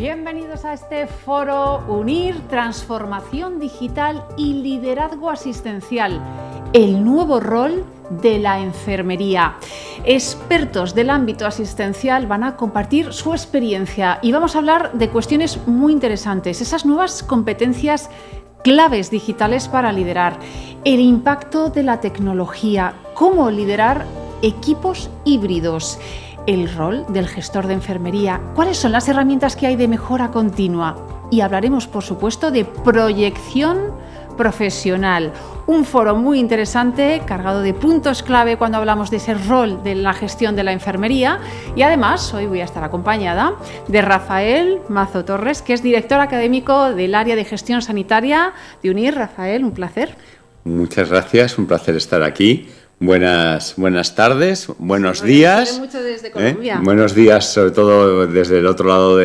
Bienvenidos a este foro Unir Transformación Digital y Liderazgo Asistencial, el nuevo rol de la enfermería. Expertos del ámbito asistencial van a compartir su experiencia y vamos a hablar de cuestiones muy interesantes, esas nuevas competencias claves digitales para liderar, el impacto de la tecnología, cómo liderar equipos híbridos, el rol del gestor de enfermería, cuáles son las herramientas que hay de mejora continua y hablaremos, por supuesto, de proyección profesional. Un foro muy interesante, cargado de puntos clave cuando hablamos de ese rol de la gestión de la enfermería y además hoy voy a estar acompañada de Rafael Mazo Torres, que es director académico del área de gestión sanitaria de UNIR. Rafael, un placer. Muchas gracias, un placer estar aquí. Buenas tardes, buenos días. Mucho desde Colombia. Buenos días, sobre todo desde el otro lado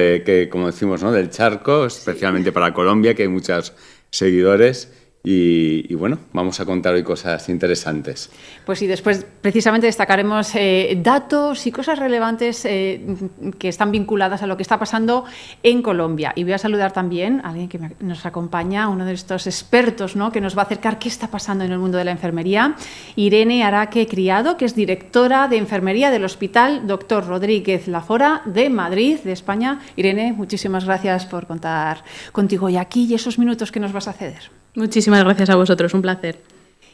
como decimos, ¿no? Del charco, especialmente para Colombia, que hay muchos seguidores. Y bueno, vamos a contar hoy cosas interesantes. Pues sí, después precisamente destacaremos datos y cosas relevantes que están vinculadas a lo que está pasando en Colombia. Y voy a saludar también a alguien que nos acompaña, uno de estos expertos, ¿no?, que nos va a acercar qué está pasando en el mundo de la enfermería, Irene Araque Criado, que es directora de enfermería del Hospital Dr. Rodríguez Lafora de Madrid, de España. Irene, muchísimas gracias por contar contigo hoy aquí y esos minutos que nos vas a ceder. Muchísimas gracias a vosotros, un placer.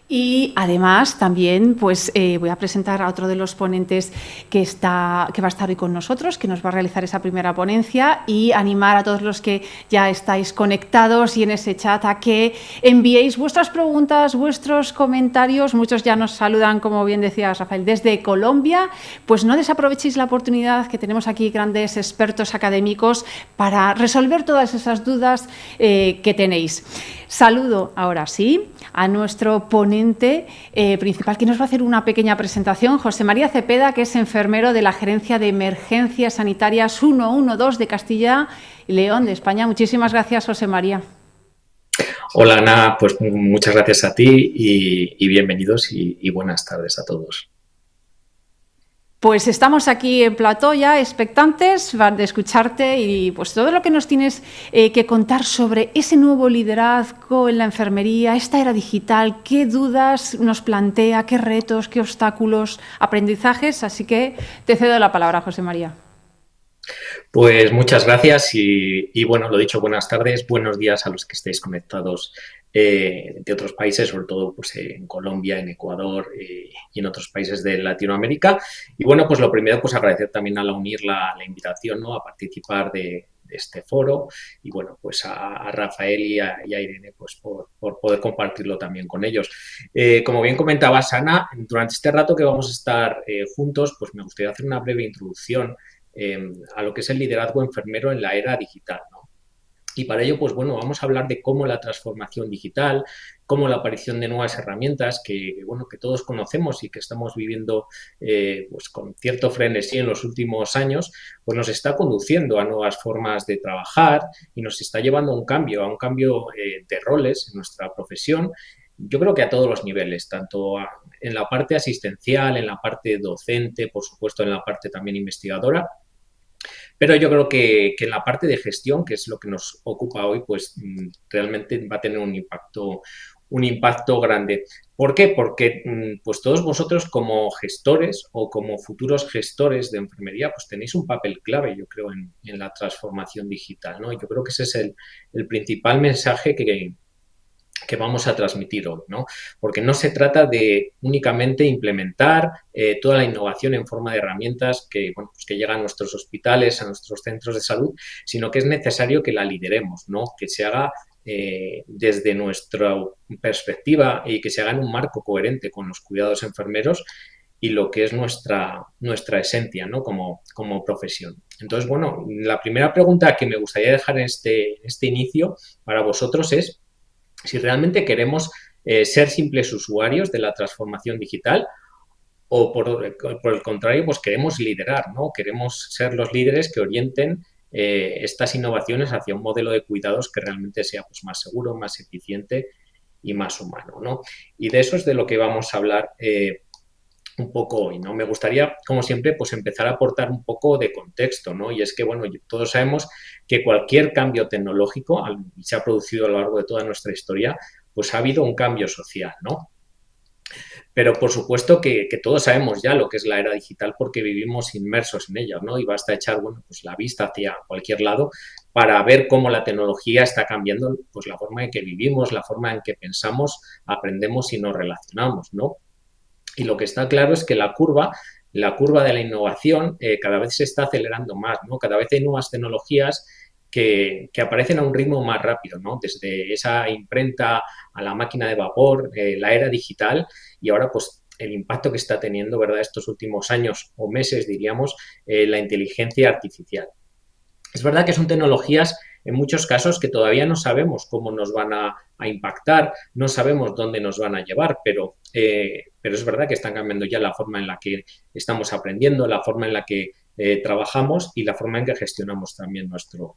Y además también pues, voy a presentar a otro de los ponentes que va a estar hoy con nosotros, que nos va a realizar esa primera ponencia y animar a todos los que ya estáis conectados y en ese chat a que enviéis vuestras preguntas, vuestros comentarios. Muchos ya nos saludan, como bien decía Rafael, desde Colombia. Pues no desaprovechéis la oportunidad, que tenemos aquí grandes expertos académicos para resolver todas esas dudas que tenéis. Saludo ahora sí a nuestro ponente principal, que nos va a hacer una pequeña presentación, José María Cepeda, que es enfermero de la Gerencia de Emergencias Sanitarias 112 de Castilla y León, de España. Muchísimas gracias, José María. Hola, Ana, pues muchas gracias a ti y bienvenidos y buenas tardes a todos. Pues estamos aquí en plató ya, expectantes de escucharte y pues todo lo que nos tienes que contar sobre ese nuevo liderazgo en la enfermería, esta era digital, qué dudas nos plantea, qué retos, qué obstáculos, aprendizajes. Así que te cedo la palabra, José María. Pues muchas gracias y bueno, lo dicho, buenas tardes, buenos días a los que estéis conectados de otros países, sobre todo pues, en Colombia, en Ecuador y en otros países de Latinoamérica. Y bueno, pues lo primero, pues agradecer también a la UNIR la invitación, ¿no?, a participar de este foro y bueno, pues a Rafael y a Irene pues por poder compartirlo también con ellos. Como bien comentaba Ana, durante este rato que vamos a estar juntos, pues me gustaría hacer una breve introducción a lo que es el liderazgo enfermero en la era digital, ¿no? Y para ello, pues bueno, vamos a hablar de cómo la transformación digital, cómo la aparición de nuevas herramientas que todos conocemos y que estamos viviendo pues con cierto frenesí en los últimos años, pues nos está conduciendo a nuevas formas de trabajar y nos está llevando a un cambio de roles en nuestra profesión. Yo creo que a todos los niveles, tanto en la parte asistencial, en la parte docente, por supuesto en la parte también investigadora. Pero yo creo que en la parte de gestión, que es lo que nos ocupa hoy, pues realmente va a tener un impacto grande. ¿Por qué? Porque pues todos vosotros como gestores o como futuros gestores de enfermería, pues tenéis un papel clave, yo creo, en la transformación digital, ¿no? Yo creo que ese es el principal mensaje que vamos a transmitir hoy, ¿no? Porque no se trata de únicamente implementar toda la innovación en forma de herramientas que llegan a nuestros hospitales, a nuestros centros de salud, sino que es necesario que la lideremos, ¿no? Que se haga desde nuestra perspectiva y que se haga en un marco coherente con los cuidados enfermeros y lo que es nuestra esencia, ¿no?, como profesión. Entonces, bueno, la primera pregunta que me gustaría dejar en este inicio para vosotros es si realmente queremos ser simples usuarios de la transformación digital o por el contrario, pues queremos liderar, ¿no? Queremos ser los líderes que orienten estas innovaciones hacia un modelo de cuidados que realmente sea pues, más seguro, más eficiente y más humano, ¿no? Y de eso es de lo que vamos a hablar un poco hoy, ¿no? Me gustaría, como siempre, pues empezar a aportar un poco de contexto, ¿no? Y es que, bueno, todos sabemos que cualquier cambio tecnológico se ha producido a lo largo de toda nuestra historia, pues ha habido un cambio social, ¿no? Pero por supuesto que todos sabemos ya lo que es la era digital porque vivimos inmersos en ella, ¿no? Y basta echar, bueno, pues la vista hacia cualquier lado para ver cómo la tecnología está cambiando, pues la forma en que vivimos, la forma en que pensamos, aprendemos y nos relacionamos, ¿no? Y lo que está claro es que la curva de la innovación cada vez se está acelerando más, ¿no? Cada vez hay nuevas tecnologías que aparecen a un ritmo más rápido, ¿no? Desde esa imprenta a la máquina de vapor, la era digital y ahora pues el impacto que está teniendo, ¿verdad? Estos últimos años o meses, diríamos, la inteligencia artificial. Es verdad que son tecnologías en muchos casos que todavía no sabemos cómo nos van a impactar, no sabemos dónde nos van a llevar, pero es verdad que están cambiando ya la forma en la que estamos aprendiendo, la forma en la que trabajamos y la forma en que gestionamos también nuestro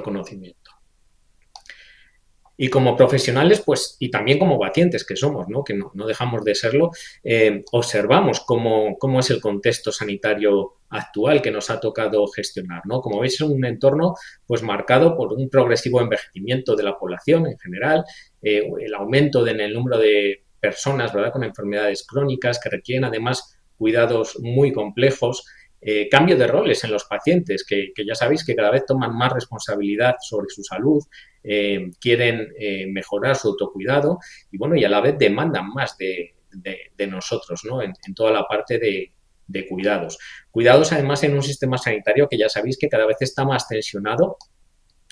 conocimiento. Y como profesionales, pues, y también como pacientes que somos, ¿no? Que no dejamos de serlo, observamos cómo es el contexto sanitario actual que nos ha tocado gestionar, ¿no? Como veis, es un entorno pues marcado por un progresivo envejecimiento de la población en general, el aumento en el número de personas, ¿verdad?, con enfermedades crónicas que requieren además cuidados muy complejos, cambio de roles en los pacientes, que ya sabéis que cada vez toman más responsabilidad sobre su salud, quieren mejorar su autocuidado y, bueno, y a la vez demandan más de nosotros, ¿no? En toda la parte de cuidados. Cuidados, además, en un sistema sanitario que ya sabéis que cada vez está más tensionado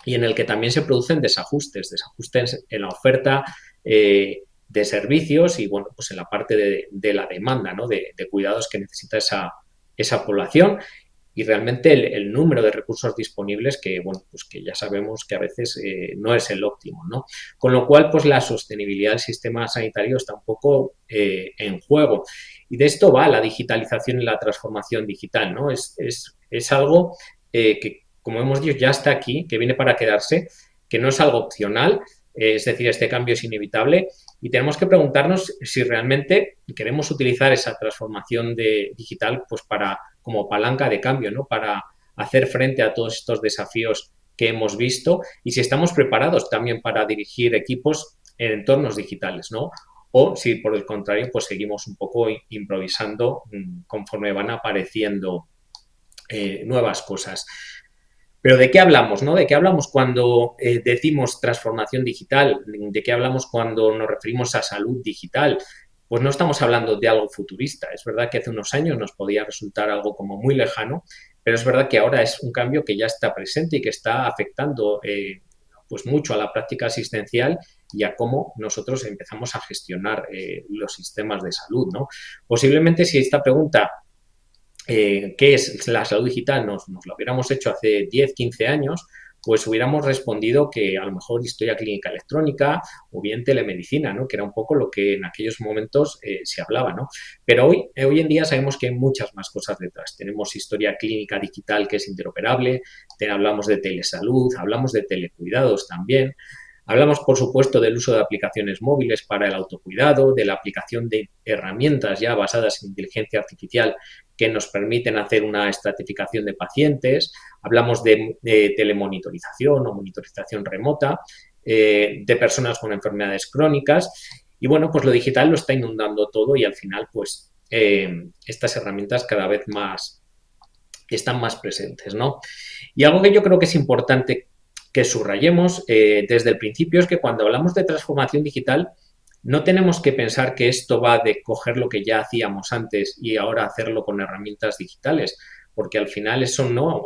y en el que también se producen desajustes en la oferta de servicios y, bueno, pues en la parte de la demanda, ¿no?, de cuidados que necesita esa población y realmente el número de recursos disponibles que, bueno, pues que ya sabemos que a veces no es el óptimo, ¿no? Con lo cual, pues la sostenibilidad del sistema sanitario está un poco en juego. Y de esto va la digitalización y la transformación digital, ¿no? Es algo que, como hemos dicho, ya está aquí, que viene para quedarse, que no es algo opcional, es decir, este cambio es inevitable y tenemos que preguntarnos si realmente queremos utilizar esa transformación digital pues como palanca de cambio, ¿no? Para hacer frente a todos estos desafíos que hemos visto y si estamos preparados también para dirigir equipos en entornos digitales, ¿no? O si por el contrario pues seguimos un poco improvisando conforme van apareciendo nuevas cosas. Pero ¿de qué hablamos, no? ¿De qué hablamos cuando decimos transformación digital? ¿De qué hablamos cuando nos referimos a salud digital? Pues no estamos hablando de algo futurista. Es verdad que hace unos años nos podía resultar algo como muy lejano, pero es verdad que ahora es un cambio que ya está presente y que está afectando pues mucho a la práctica asistencial y a cómo nosotros empezamos a gestionar los sistemas de salud, ¿no? Posiblemente si esta pregunta ¿qué es la salud digital? Nos lo hubiéramos hecho hace 10, 15 años, pues hubiéramos respondido que a lo mejor historia clínica electrónica o bien telemedicina, ¿no? Que era un poco lo que en aquellos momentos se hablaba, ¿no? Pero hoy en día sabemos que hay muchas más cosas detrás. Tenemos historia clínica digital que es interoperable, hablamos de telesalud, hablamos de telecuidados también. Hablamos, por supuesto, del uso de aplicaciones móviles para el autocuidado, de la aplicación de herramientas ya basadas en inteligencia artificial que nos permiten hacer una estratificación de pacientes. Hablamos de telemonitorización o monitorización remota, de personas con enfermedades crónicas. Y, bueno, pues lo digital lo está inundando todo y al final, pues, estas herramientas cada vez más están más presentes, ¿no? Y algo que yo creo que es importante que subrayemos desde el principio es que cuando hablamos de transformación digital no tenemos que pensar que esto va de coger lo que ya hacíamos antes y ahora hacerlo con herramientas digitales, porque al final eso no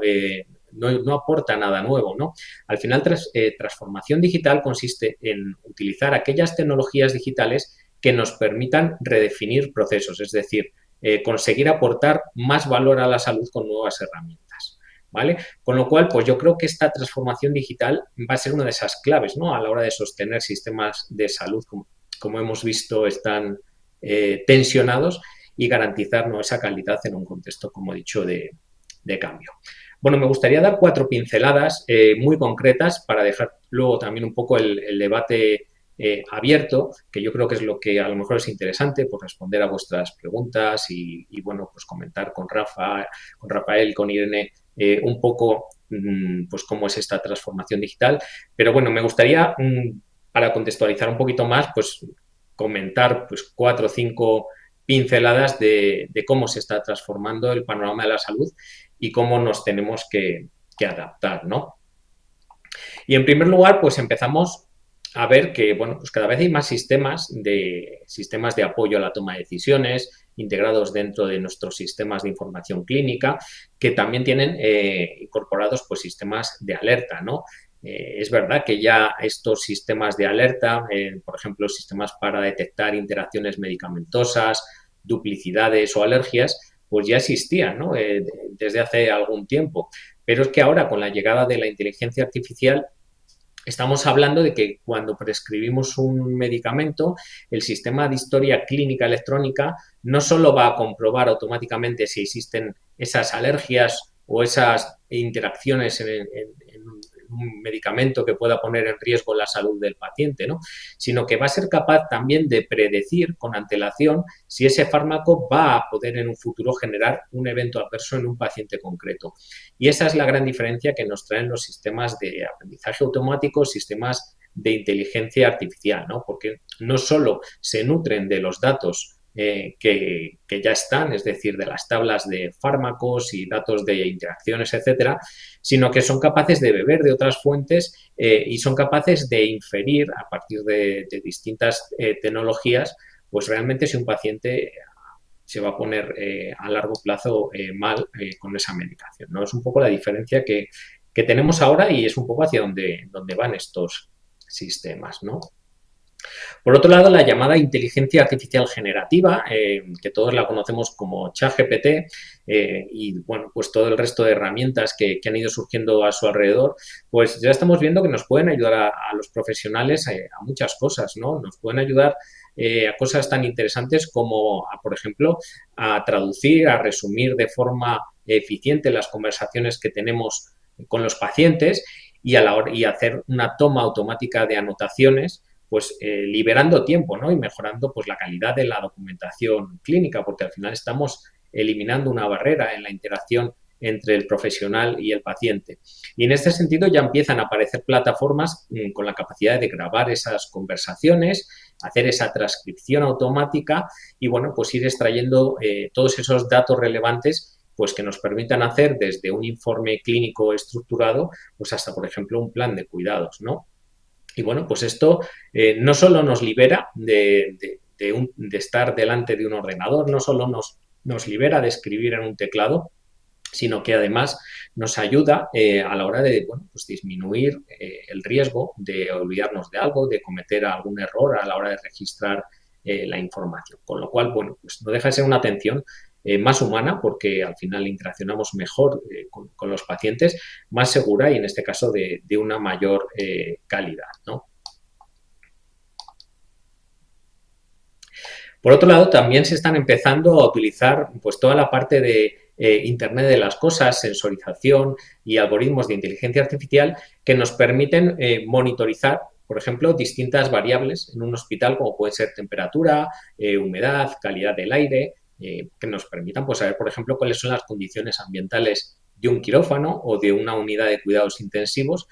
aporta nada nuevo, ¿no? Al final transformación digital consiste en utilizar aquellas tecnologías digitales que nos permitan redefinir procesos, es decir, conseguir aportar más valor a la salud con nuevas herramientas. ¿Vale? Con lo cual, pues yo creo que esta transformación digital va a ser una de esas claves, ¿no? A la hora de sostener sistemas de salud, como hemos visto, están tensionados y garantizar, ¿no?, esa calidad en un contexto, como he dicho, de cambio. Bueno, me gustaría dar 4 pinceladas muy concretas para dejar luego también un poco el debate abierto, que yo creo que es lo que a lo mejor es interesante, pues responder a vuestras preguntas y bueno, pues comentar con Rafa, con Rafael, con Irene, un poco pues cómo es esta transformación digital. Pero bueno, me gustaría, para contextualizar un poquito más, pues comentar pues 4 o 5 pinceladas de cómo se está transformando el panorama de la salud y cómo nos tenemos que adaptar, ¿no? Y en primer lugar, pues empezamos a ver que, bueno, pues cada vez hay más sistemas de apoyo a la toma de decisiones integrados dentro de nuestros sistemas de información clínica, que también tienen incorporados pues sistemas de alerta, ¿no? Es verdad que ya estos sistemas de alerta, por ejemplo, sistemas para detectar interacciones medicamentosas, duplicidades o alergias, pues ya existían, ¿no? Desde hace algún tiempo. Pero es que ahora, con la llegada de la inteligencia artificial, estamos hablando de que cuando prescribimos un medicamento, el sistema de historia clínica electrónica no solo va a comprobar automáticamente si existen esas alergias o esas interacciones en un medicamento que pueda poner en riesgo la salud del paciente, ¿no? Sino que va a ser capaz también de predecir con antelación si ese fármaco va a poder en un futuro generar un evento adverso en un paciente concreto. Y esa es la gran diferencia que nos traen los sistemas de aprendizaje automático, sistemas de inteligencia artificial, ¿no? Porque no solo se nutren de los datos que ya están, es decir, de las tablas de fármacos y datos de interacciones, etcétera, sino que son capaces de beber de otras fuentes y son capaces de inferir a partir de distintas tecnologías, pues realmente si un paciente se va a poner a largo plazo mal con esa medicación, ¿no? Es un poco la diferencia que tenemos ahora y es un poco hacia donde van estos sistemas, ¿no? Por otro lado, la llamada inteligencia artificial generativa, que todos la conocemos como ChatGPT, y bueno, pues todo el resto de herramientas que han ido surgiendo a su alrededor, pues ya estamos viendo que nos pueden ayudar a los profesionales a muchas cosas, ¿no? Nos pueden ayudar a cosas tan interesantes como, por ejemplo, a traducir, a resumir de forma eficiente las conversaciones que tenemos con los pacientes y hacer una toma automática de anotaciones, pues liberando tiempo, ¿no? Y mejorando pues la calidad de la documentación clínica, porque al final estamos eliminando una barrera en la interacción entre el profesional y el paciente. Y en este sentido ya empiezan a aparecer plataformas con la capacidad de grabar esas conversaciones, hacer esa transcripción automática y, bueno, pues ir extrayendo todos esos datos relevantes pues que nos permitan hacer desde un informe clínico estructurado pues hasta, por ejemplo, un plan de cuidados, ¿no? Y bueno, pues esto no solo nos libera de estar delante de un ordenador, no solo nos libera de escribir en un teclado, sino que además nos ayuda a la hora de bueno, pues disminuir el riesgo de olvidarnos de algo, de cometer algún error a la hora de registrar la información. Con lo cual, bueno, pues no deja de ser una atención más humana porque al final interaccionamos mejor con los pacientes, más segura y en este caso de una mayor calidad, ¿no? Por otro lado, también se están empezando a utilizar pues toda la parte de Internet de las cosas, sensorización y algoritmos de inteligencia artificial que nos permiten monitorizar, por ejemplo, distintas variables en un hospital como puede ser temperatura, humedad, calidad del aire, que nos permitan pues, saber, por ejemplo, cuáles son las condiciones ambientales de un quirófano o de una unidad de cuidados intensivos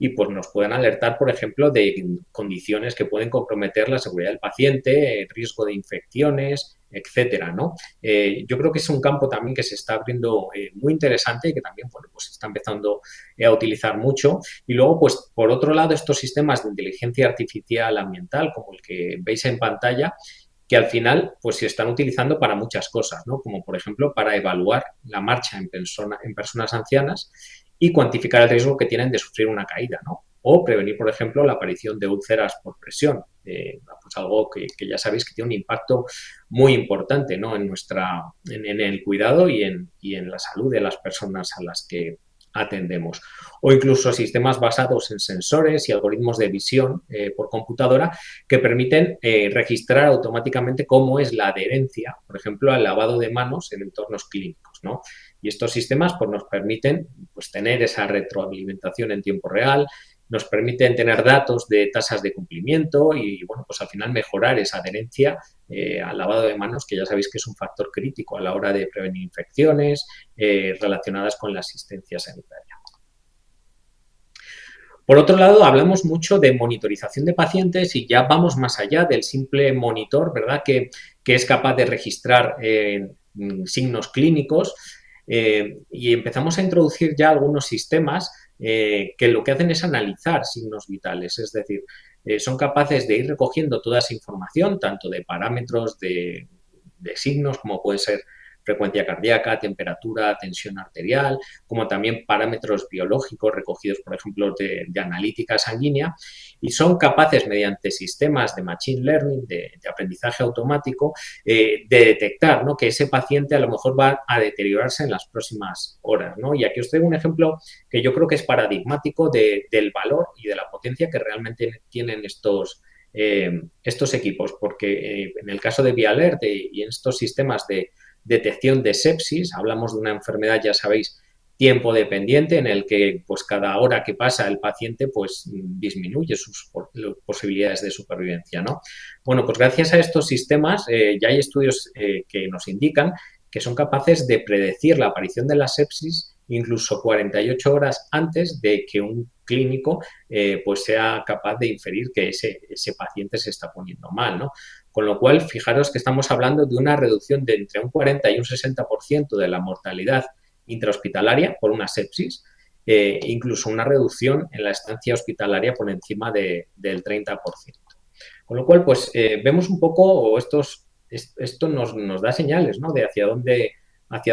y pues nos puedan alertar, por ejemplo, de condiciones que pueden comprometer la seguridad del paciente, el riesgo de infecciones, etcétera, ¿no? Yo creo que es un campo también que se está abriendo muy interesante y que también, bueno, pues se está empezando a utilizar mucho. Y luego, pues, por otro lado, estos sistemas de inteligencia artificial ambiental, como el que veis en pantalla, que al final pues se están utilizando para muchas cosas, ¿no? Como por ejemplo para evaluar la marcha en personas ancianas y cuantificar el riesgo que tienen de sufrir una caída, ¿no? O prevenir, por ejemplo, la aparición de úlceras por presión, pues algo que ya sabéis que tiene un impacto muy importante, ¿no? En el cuidado y en la salud de las personas a las que atendemos. O incluso sistemas basados en sensores y algoritmos de visión por computadora que permiten registrar automáticamente cómo es la adherencia, por ejemplo, al lavado de manos en entornos clínicos, ¿no? Y estos sistemas pues, nos permiten pues, tener esa retroalimentación en tiempo real, nos permiten tener datos de tasas de cumplimiento y, bueno, pues al final mejorar esa adherencia al lavado de manos, que ya sabéis que es un factor crítico a la hora de prevenir infecciones relacionadas con la asistencia sanitaria. Por otro lado, hablamos mucho de monitorización de pacientes y ya vamos más allá del simple monitor, ¿verdad? Que es capaz de registrar signos clínicos y empezamos a introducir ya algunos sistemas que lo que hacen es analizar signos vitales, es decir, son capaces de ir recogiendo toda esa información, tanto de parámetros de signos como pueden ser frecuencia cardíaca, temperatura, tensión arterial, como también parámetros biológicos recogidos, por ejemplo, de analítica sanguínea, y son capaces, mediante sistemas de machine learning, de aprendizaje automático, de detectar, ¿no?, que ese paciente a lo mejor va a deteriorarse en las próximas horas, ¿no? Y aquí os traigo un ejemplo que yo creo que es paradigmático del valor y de la potencia que realmente tienen estos equipos, porque en el caso de ViaAlert y en estos sistemas de detección de sepsis, hablamos de una enfermedad, ya sabéis, tiempo dependiente, en el que pues cada hora que pasa el paciente pues disminuye sus posibilidades de supervivencia, ¿no? Bueno, pues gracias a estos sistemas ya hay estudios que nos indican que son capaces de predecir la aparición de la sepsis incluso 48 horas antes de que un clínico pues sea capaz de inferir que ese paciente se está poniendo mal, ¿no? Con lo cual, fijaros que estamos hablando de una reducción de entre un 40 y un 60% de la mortalidad intrahospitalaria por una sepsis, incluso una reducción en la estancia hospitalaria por encima del 30%. Con lo cual, pues vemos un poco, esto nos da señales, ¿no?, de hacia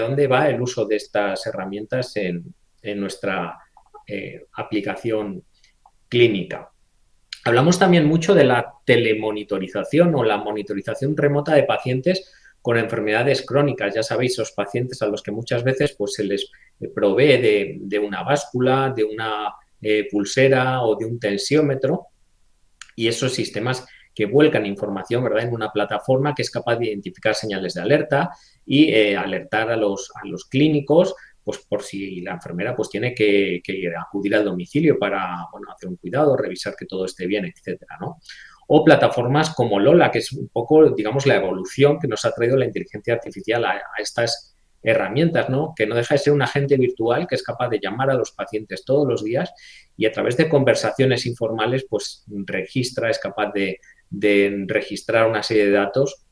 dónde va el uso de estas herramientas en nuestra aplicación clínica. Hablamos también mucho de la telemonitorización o la monitorización remota de pacientes con enfermedades crónicas. Ya sabéis, esos pacientes a los que muchas veces pues, se les provee de una báscula, de una pulsera o de un tensiómetro, y esos sistemas que vuelcan información, ¿verdad?, en una plataforma que es capaz de identificar señales de alerta y alertar a los clínicos pues por si la enfermera pues tiene que acudir al domicilio para, bueno, hacer un cuidado, revisar que todo esté bien, etcétera, ¿no? O plataformas como Lola, que es un poco, digamos, la evolución que nos ha traído la inteligencia artificial a estas herramientas, ¿no?, que no deja de ser un agente virtual que es capaz de llamar a los pacientes todos los días y a través de conversaciones informales pues es capaz de registrar una serie de datos,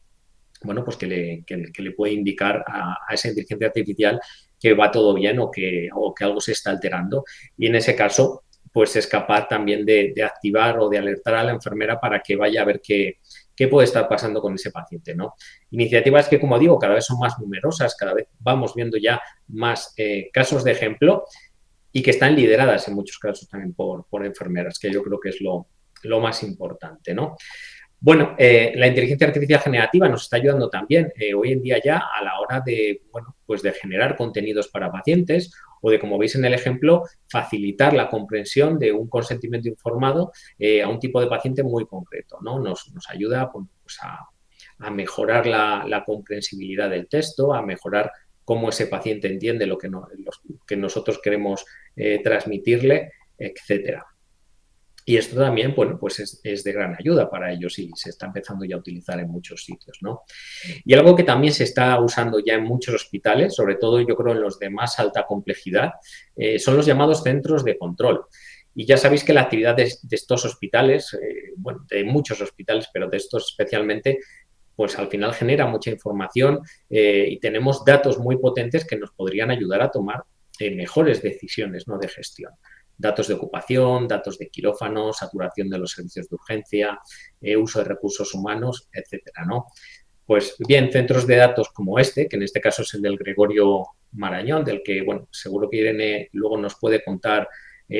bueno, pues que le puede indicar a esa inteligencia artificial que va todo bien o que algo se está alterando. Y en ese caso, pues es capaz también de activar o de alertar a la enfermera para que vaya a ver qué puede estar pasando con ese paciente, ¿no? Iniciativas que, como digo, cada vez son más numerosas, cada vez vamos viendo ya más casos de ejemplo y que están lideradas en muchos casos también por enfermeras, que yo creo que es lo más importante, ¿no? Bueno, la inteligencia artificial generativa nos está ayudando también hoy en día ya a la hora de, bueno, pues de generar contenidos para pacientes o de, como veis en el ejemplo, facilitar la comprensión de un consentimiento informado a un tipo de paciente muy concreto, ¿no? Nos ayuda pues, a mejorar la comprensibilidad del texto, a mejorar cómo ese paciente entiende lo que nosotros queremos transmitirle, etcétera. Y esto también, bueno, pues es de gran ayuda para ellos y se está empezando ya a utilizar en muchos sitios, ¿no? Y algo que también se está usando ya en muchos hospitales, sobre todo yo creo en los de más alta complejidad, son los llamados centros de control. Y ya sabéis que la actividad de estos hospitales, bueno, de muchos hospitales, pero de estos especialmente, pues al final genera mucha información y tenemos datos muy potentes que nos podrían ayudar a tomar mejores decisiones, ¿no?, de gestión. Datos de ocupación, datos de quirófano, saturación de los servicios de urgencia, uso de recursos humanos, etcétera, ¿no? Pues bien, centros de datos como este, que en este caso es el del Gregorio Marañón, del que, bueno, seguro que Irene luego nos puede contar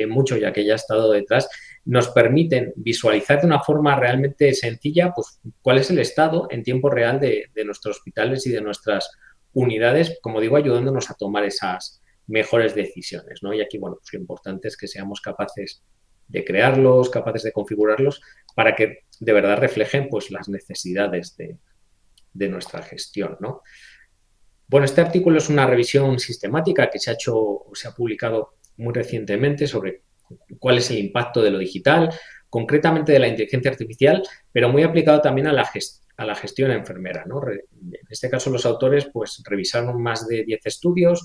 mucho, ya que ya ha estado detrás, nos permiten visualizar de una forma realmente sencilla pues cuál es el estado en tiempo real de nuestros hospitales y de nuestras unidades, como digo, ayudándonos a tomar esas mejores decisiones, ¿no? Y aquí, bueno, pues lo importante es que seamos capaces de crearlos, capaces de configurarlos para que de verdad reflejen pues las necesidades de nuestra gestión, ¿no? Bueno, este artículo es una revisión sistemática que se ha hecho o se ha publicado muy recientemente sobre cuál es el impacto de lo digital, concretamente de la inteligencia artificial, pero muy aplicado también a la gestión enfermera, ¿no? En este caso, los autores pues revisaron más de 10 estudios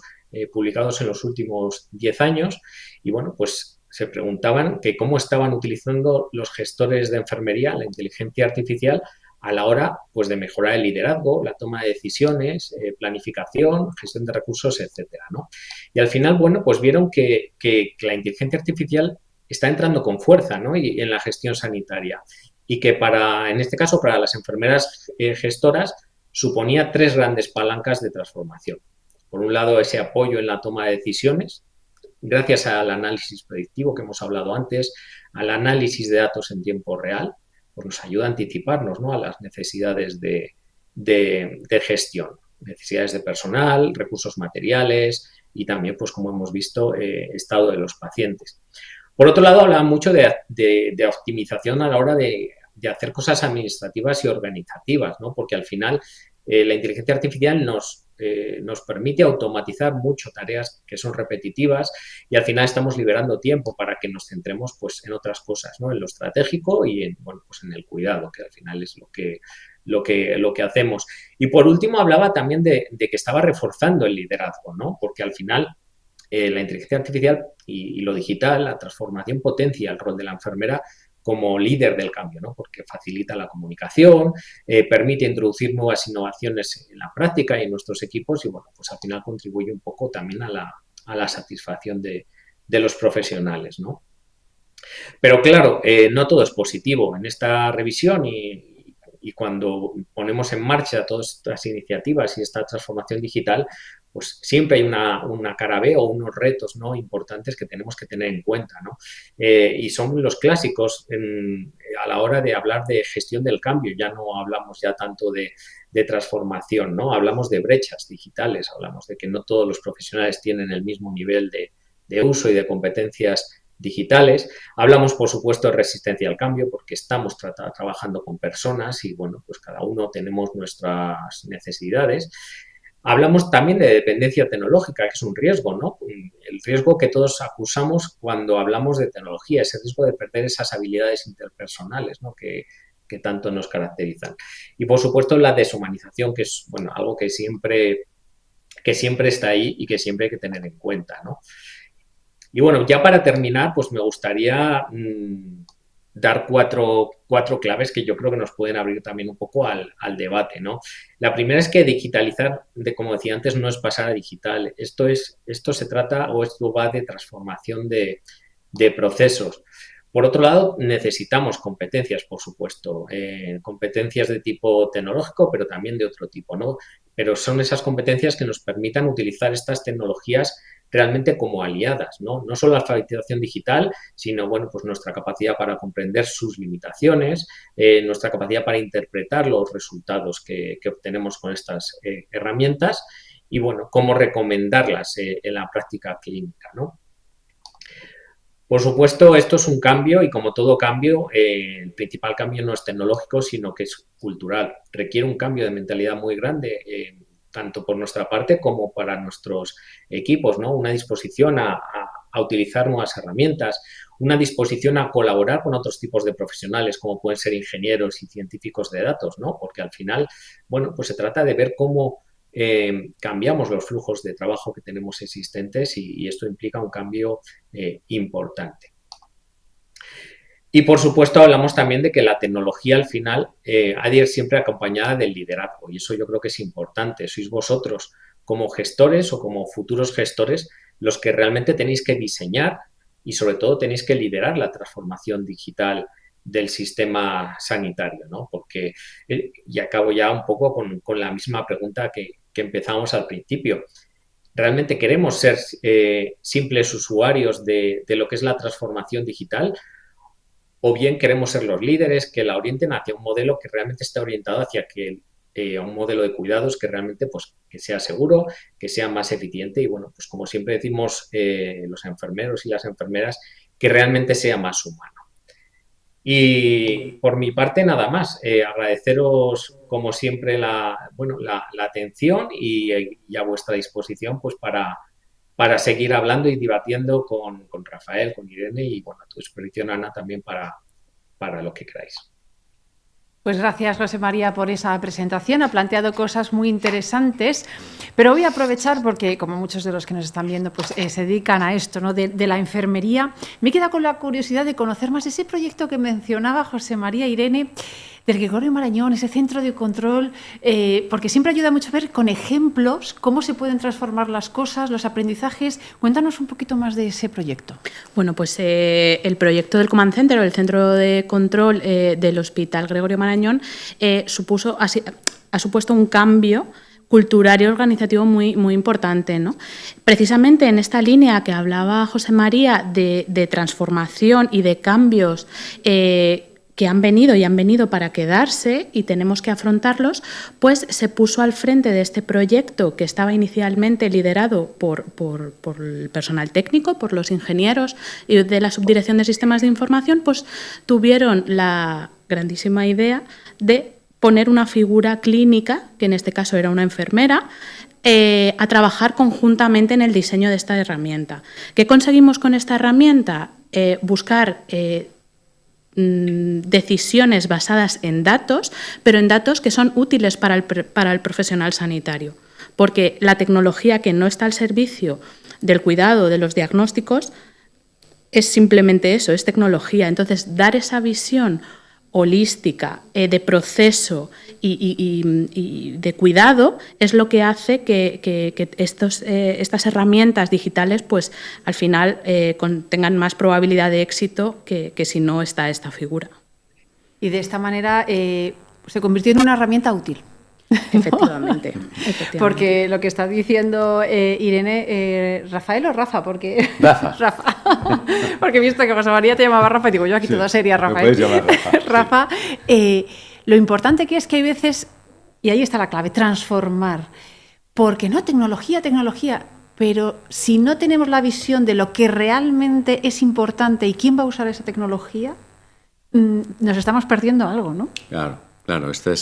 publicados en los últimos 10 años y, bueno, pues se preguntaban que cómo estaban utilizando los gestores de enfermería la inteligencia artificial a la hora pues, de mejorar el liderazgo, la toma de decisiones, planificación, gestión de recursos, etcétera, ¿no? Y al final, bueno, pues vieron que la inteligencia artificial está entrando con fuerza, ¿no? Y en la gestión sanitaria y que en este caso, para las enfermeras gestoras, suponía 3 grandes palancas de transformación. Por un lado, ese apoyo en la toma de decisiones, gracias al análisis predictivo que hemos hablado antes, al análisis de datos en tiempo real, pues nos ayuda a anticiparnos, ¿no?, a las necesidades de gestión, necesidades de personal, recursos materiales y también, pues como hemos visto, estado de los pacientes. Por otro lado, hablaba mucho de optimización a la hora de hacer cosas administrativas y organizativas, ¿no? Porque al final la inteligencia artificial nos permite automatizar mucho tareas que son repetitivas y al final estamos liberando tiempo para que nos centremos pues, en otras cosas, ¿no? En lo estratégico y bueno, pues en el cuidado, que al final es lo que hacemos. Y por último, hablaba también de que estaba reforzando el liderazgo, ¿no? Porque al final la inteligencia artificial y lo digital, la transformación potencia el rol de la enfermera como líder del cambio, ¿no? Porque facilita la comunicación, permite introducir nuevas innovaciones en la práctica y en nuestros equipos y, bueno, pues al final contribuye un poco también a la satisfacción de los profesionales, ¿no? Pero claro, no todo es positivo. En esta revisión y cuando ponemos en marcha todas estas iniciativas y esta transformación digital, pues siempre hay una cara B o unos retos, ¿no?, importantes que tenemos que tener en cuenta, ¿no? Y son los clásicos a la hora de hablar de gestión del cambio. Ya no hablamos ya tanto de transformación, ¿no? Hablamos de brechas digitales, hablamos de que no todos los profesionales tienen el mismo nivel de uso y de competencias digitales. Hablamos, por supuesto, de resistencia al cambio porque estamos trabajando con personas y, bueno, pues cada uno tenemos nuestras necesidades. Hablamos también de dependencia tecnológica, que es un riesgo, ¿no? El riesgo que todos acusamos cuando hablamos de tecnología, ese riesgo de perder esas habilidades interpersonales, ¿no?, que tanto nos caracterizan. Y, por supuesto, la deshumanización, que es, bueno, algo que siempre está ahí y que siempre hay que tener en cuenta, ¿no? Y bueno, ya para terminar, pues me gustaría dar cuatro claves que yo creo que nos pueden abrir también un poco al debate, ¿no? La primera es que digitalizar, como decía antes, no es pasar a digital. Esto se trata o esto va de transformación de procesos. Por otro lado, necesitamos competencias, por supuesto, competencias de tipo tecnológico, pero también de otro tipo, ¿no? Pero son esas competencias que nos permitan utilizar estas tecnologías realmente como aliadas, ¿no? No solo la alfabetización digital, sino, bueno, pues nuestra capacidad para comprender sus limitaciones, nuestra capacidad para interpretar los resultados que obtenemos con estas herramientas y, bueno, cómo recomendarlas en la práctica clínica, ¿no? Por supuesto, esto es un cambio y, como todo cambio, el principal cambio no es tecnológico, sino que es cultural. Requiere un cambio de mentalidad muy grande, tanto por nuestra parte como para nuestros equipos, ¿no? Una disposición a utilizar nuevas herramientas, una disposición a colaborar con otros tipos de profesionales, como pueden ser ingenieros y científicos de datos, ¿no? Porque al final, bueno, pues se trata de ver cómo cambiamos los flujos de trabajo que tenemos existentes y esto implica un cambio importante. Y, por supuesto, hablamos también de que la tecnología al final ha de ir siempre acompañada del liderazgo y eso yo creo que es importante. Sois vosotros como gestores o como futuros gestores los que realmente tenéis que diseñar y, sobre todo, tenéis que liderar la transformación digital del sistema sanitario, ¿no? Porque, y acabo ya un poco con la misma pregunta que empezamos al principio. ¿Realmente queremos ser simples usuarios de lo que es la transformación digital? ¿O bien queremos ser los líderes que la orienten hacia un modelo que realmente esté orientado hacia un modelo de cuidados que realmente pues, que sea seguro, que sea más eficiente y, bueno, pues como siempre decimos los enfermeros y las enfermeras, que realmente sea más humano? Y por mi parte, nada más. Agradeceros, como siempre, la atención y a vuestra disposición pues, para para seguir hablando y debatiendo con Rafael, con Irene y, bueno, a tu disposición, Ana, también para lo que queráis. Pues gracias, José María, por esa presentación. Ha planteado cosas muy interesantes, pero voy a aprovechar porque, como muchos de los que nos están viendo, pues se dedican a esto, ¿no? De la enfermería. Me queda con la curiosidad de conocer más ese proyecto que mencionaba José María, Irene, del Gregorio Marañón, ese centro de control, porque siempre ayuda mucho a ver con ejemplos cómo se pueden transformar las cosas, los aprendizajes. Cuéntanos un poquito más de ese proyecto. Bueno, pues el proyecto del Command Center, o el centro de control del Hospital Gregorio Marañón, ha supuesto un cambio cultural y organizativo muy, muy importante, ¿no? Precisamente en esta línea que hablaba José María de transformación y de cambios que han venido para quedarse y tenemos que afrontarlos, pues se puso al frente de este proyecto que estaba inicialmente liderado por el personal técnico, por los ingenieros y de la Subdirección de Sistemas de Información, pues tuvieron la grandísima idea de poner una figura clínica, que en este caso era una enfermera, a trabajar conjuntamente en el diseño de esta herramienta. ¿Qué conseguimos con esta herramienta? Buscar decisiones basadas en datos, pero en datos que son útiles para el profesional sanitario. Porque la tecnología que no está al servicio del cuidado, de los diagnósticos, es simplemente eso, es tecnología. Entonces, dar esa visión holística, de proceso y de cuidado es lo que hace que estas herramientas digitales, pues al final tengan más probabilidad de éxito que si no está esta figura. Y de esta manera se convirtió en una herramienta útil. Efectivamente, ¿No? efectivamente. Porque lo que está diciendo Irene, ¿Rafael o Rafa? Porque Rafa. Porque he visto que José María te llamaba Rafa y digo, yo aquí toda seria, Rafael. Me puedes llamar Rafa. Rafa, lo importante que es que hay veces, y ahí está la clave, transformar. Porque no, tecnología, pero si no tenemos la visión de lo que realmente es importante y quién va a usar esa tecnología, nos estamos perdiendo algo, ¿no? Claro, esta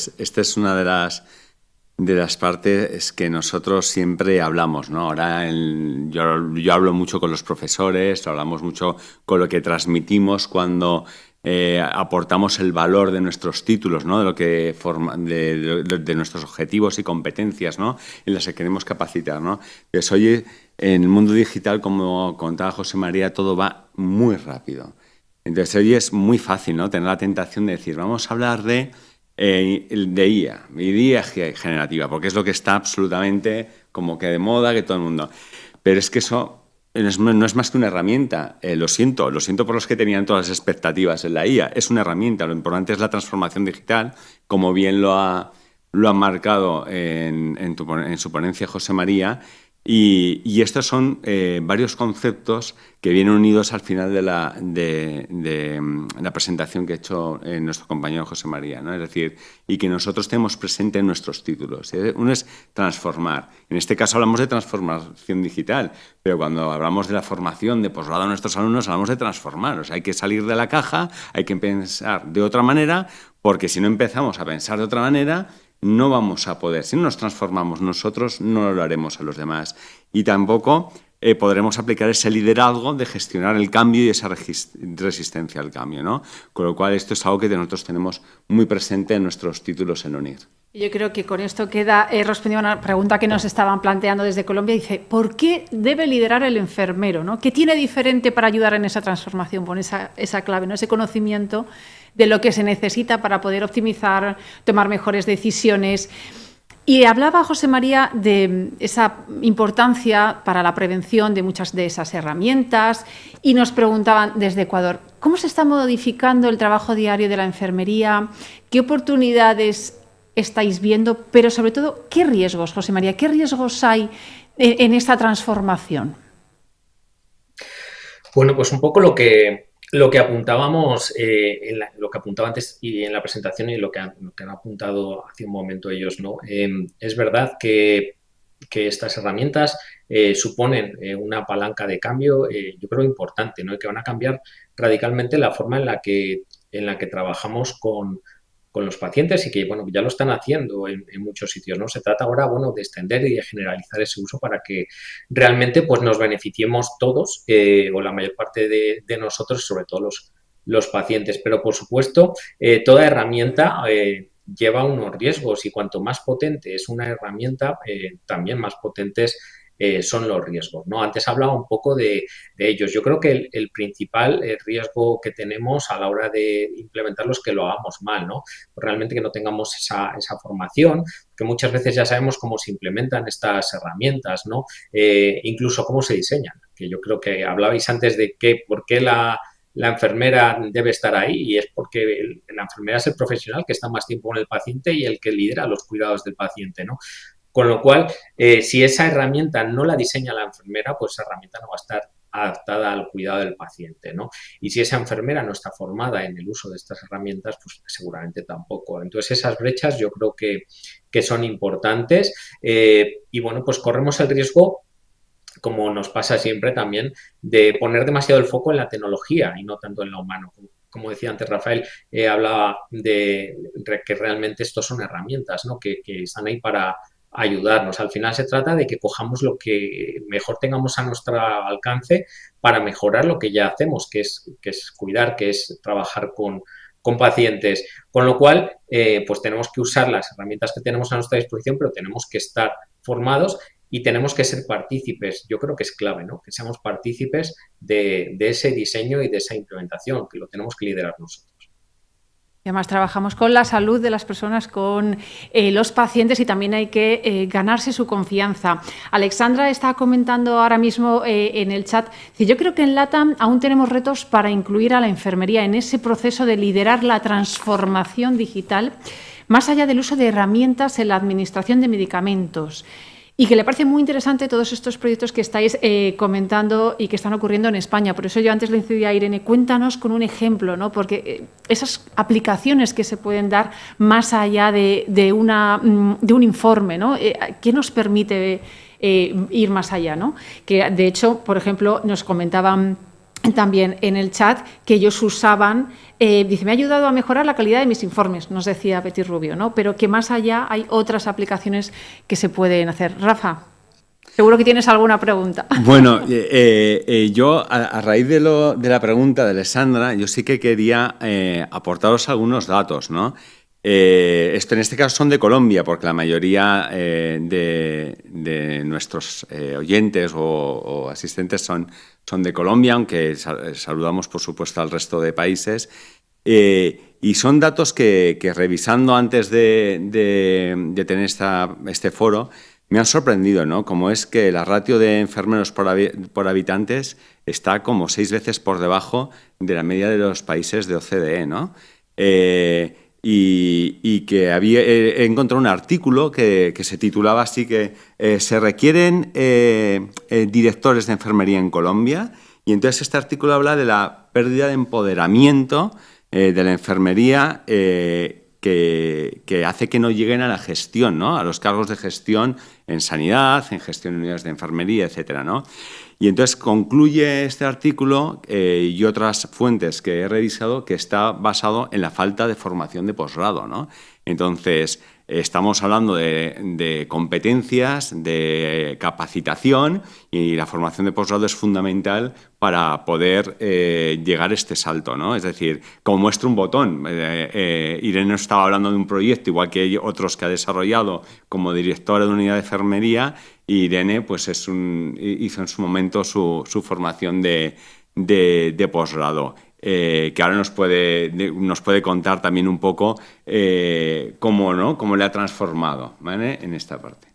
es una de las partes que nosotros siempre hablamos, ¿no? Ahora yo hablo mucho con los profesores, hablamos mucho con lo que transmitimos cuando aportamos el valor de nuestros títulos, ¿no? De nuestros objetivos y competencias, ¿no? En las que queremos capacitar, ¿no? Pues hoy en el mundo digital, como contaba José María, todo va muy rápido. Entonces hoy es muy fácil, ¿no? Tener la tentación de decir, vamos a hablar de IA generativa, porque es lo que está absolutamente como que de moda, que todo el mundo. Pero es que eso no es más que una herramienta. Lo siento por los que tenían todas las expectativas en la IA. Es una herramienta, lo importante es la transformación digital, como bien lo ha marcado en su ponencia José María. Y estos son varios conceptos que vienen unidos al final de la presentación que ha hecho nuestro compañero José María, ¿no? Es decir, y que nosotros tenemos presente en nuestros títulos. Uno es transformar. En este caso hablamos de transformación digital, pero cuando hablamos de la formación de posgrado a nuestros alumnos hablamos de transformar. O sea, hay que salir de la caja, hay que pensar de otra manera, porque si no empezamos a pensar de otra manera, no vamos a poder. Si no nos transformamos nosotros, no lo haremos a los demás. Y tampoco podremos aplicar ese liderazgo de gestionar el cambio y esa resistencia al cambio, ¿no? Con lo cual, esto es algo que nosotros tenemos muy presente en nuestros títulos en UNIR. Yo creo que con esto queda respondido a una pregunta que nos estaban planteando desde Colombia. Dice, ¿por qué debe liderar el enfermero, ¿no? ¿Qué tiene diferente para ayudar en esa transformación, con esa clave, ¿no? Ese conocimiento de lo que se necesita para poder optimizar, tomar mejores decisiones? Y hablaba José María de esa importancia para la prevención de muchas de esas herramientas y nos preguntaban desde Ecuador, ¿cómo se está modificando el trabajo diario de la enfermería? ¿Qué oportunidades estáis viendo? Pero sobre todo, ¿qué riesgos, José María? ¿Qué riesgos hay en esta transformación? Bueno, pues un poco lo que apuntábamos, lo que apuntaba antes y en la presentación y lo que han apuntado hace un momento ellos, ¿no? Es verdad que estas herramientas suponen una palanca de cambio, yo creo importante, ¿no? Y que van a cambiar radicalmente la forma en la que trabajamos con los pacientes y que, bueno, ya lo están haciendo en muchos sitios, ¿no? Se trata ahora, bueno, de extender y de generalizar ese uso para que realmente, pues, nos beneficiemos todos o la mayor parte de nosotros, sobre todo los pacientes. Pero, por supuesto, toda herramienta lleva unos riesgos y cuanto más potente es una herramienta, también más potentes son los riesgos, ¿no? Antes hablaba un poco de ellos. Yo creo que el principal riesgo que tenemos a la hora de implementarlos es que lo hagamos mal, ¿no? Realmente que no tengamos esa formación, que muchas veces ya sabemos cómo se implementan estas herramientas, ¿no? Incluso cómo se diseñan, que yo creo que hablabais antes de por qué la enfermera debe estar ahí y es porque la enfermera es el profesional que está más tiempo con el paciente y el que lidera los cuidados del paciente, ¿no? Con lo cual, si esa herramienta no la diseña la enfermera, pues esa herramienta no va a estar adaptada al cuidado del paciente, ¿no? Y si esa enfermera no está formada en el uso de estas herramientas, pues seguramente tampoco. Entonces, esas brechas yo creo que son importantes y, bueno, pues corremos el riesgo, como nos pasa siempre también, de poner demasiado el foco en la tecnología y no tanto en lo humano. Como decía antes Rafael, hablaba de que realmente estos son herramientas, ¿no? que están ahí para ayudarnos. Al final se trata de que cojamos lo que mejor tengamos a nuestro alcance para mejorar lo que ya hacemos, que es cuidar, que es trabajar con pacientes. Con lo cual, pues tenemos que usar las herramientas que tenemos a nuestra disposición, pero tenemos que estar formados y tenemos que ser partícipes. Yo creo que es clave, ¿no? Que seamos partícipes de ese diseño y de esa implementación, que lo tenemos que liderar nosotros. Y además trabajamos con la salud de las personas, con los pacientes y también hay que ganarse su confianza. Alexandra está comentando ahora mismo en el chat, yo creo que en LATAM aún tenemos retos para incluir a la enfermería en ese proceso de liderar la transformación digital, más allá del uso de herramientas en la administración de medicamentos. Y que le parece muy interesante todos estos proyectos que estáis comentando y que están ocurriendo en España. Por eso yo antes le incidía a Irene, cuéntanos con un ejemplo, ¿no? Porque esas aplicaciones que se pueden dar más allá de un informe, ¿no? ¿Qué nos permite ir más allá, ¿no? Que de hecho, por ejemplo, nos comentaban también en el chat que ellos usaban, dice, me ha ayudado a mejorar la calidad de mis informes, nos decía Betty Rubio, ¿no? Pero que más allá hay otras aplicaciones que se pueden hacer. Rafa, seguro que tienes alguna pregunta. Bueno, yo a raíz de la pregunta de Alessandra, yo sí que quería aportaros algunos datos, ¿no? Esto en este caso son de Colombia, porque la mayoría de nuestros oyentes o asistentes son de Colombia, aunque saludamos, por supuesto, al resto de países. Y son datos que revisando antes de tener este foro, me han sorprendido, ¿no? Como es que la ratio de enfermeros por habitantes está como 6 veces por debajo de la media de los países de OCDE, ¿no? Y que he encontrado un artículo que se titulaba así que se requieren directores de enfermería en Colombia, y entonces este artículo habla de la pérdida de empoderamiento de la enfermería que hace que no lleguen a la gestión, ¿no? A los cargos de gestión en sanidad, en gestión de unidades de enfermería, etcétera, ¿no? Y entonces concluye este artículo y otras fuentes que he revisado que está basado en la falta de formación de posgrado, ¿no? Entonces, estamos hablando de competencias, de capacitación, y la formación de posgrado es fundamental para poder llegar a este salto, ¿no? Es decir, como muestra un botón, Irene estaba hablando de un proyecto, igual que hay otros que ha desarrollado como directora de unidad de enfermería, y Irene pues hizo en su momento su formación de posgrado. Que ahora nos puede contar también un poco cómo le ha transformado, ¿vale? En esta parte.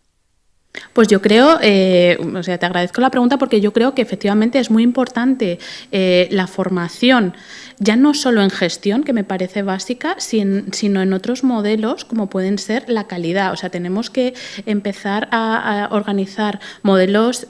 Pues yo creo, te agradezco la pregunta porque yo creo que efectivamente es muy importante la formación, ya no solo en gestión, que me parece básica, sino en otros modelos como pueden ser la calidad. O sea, tenemos que empezar a organizar modelos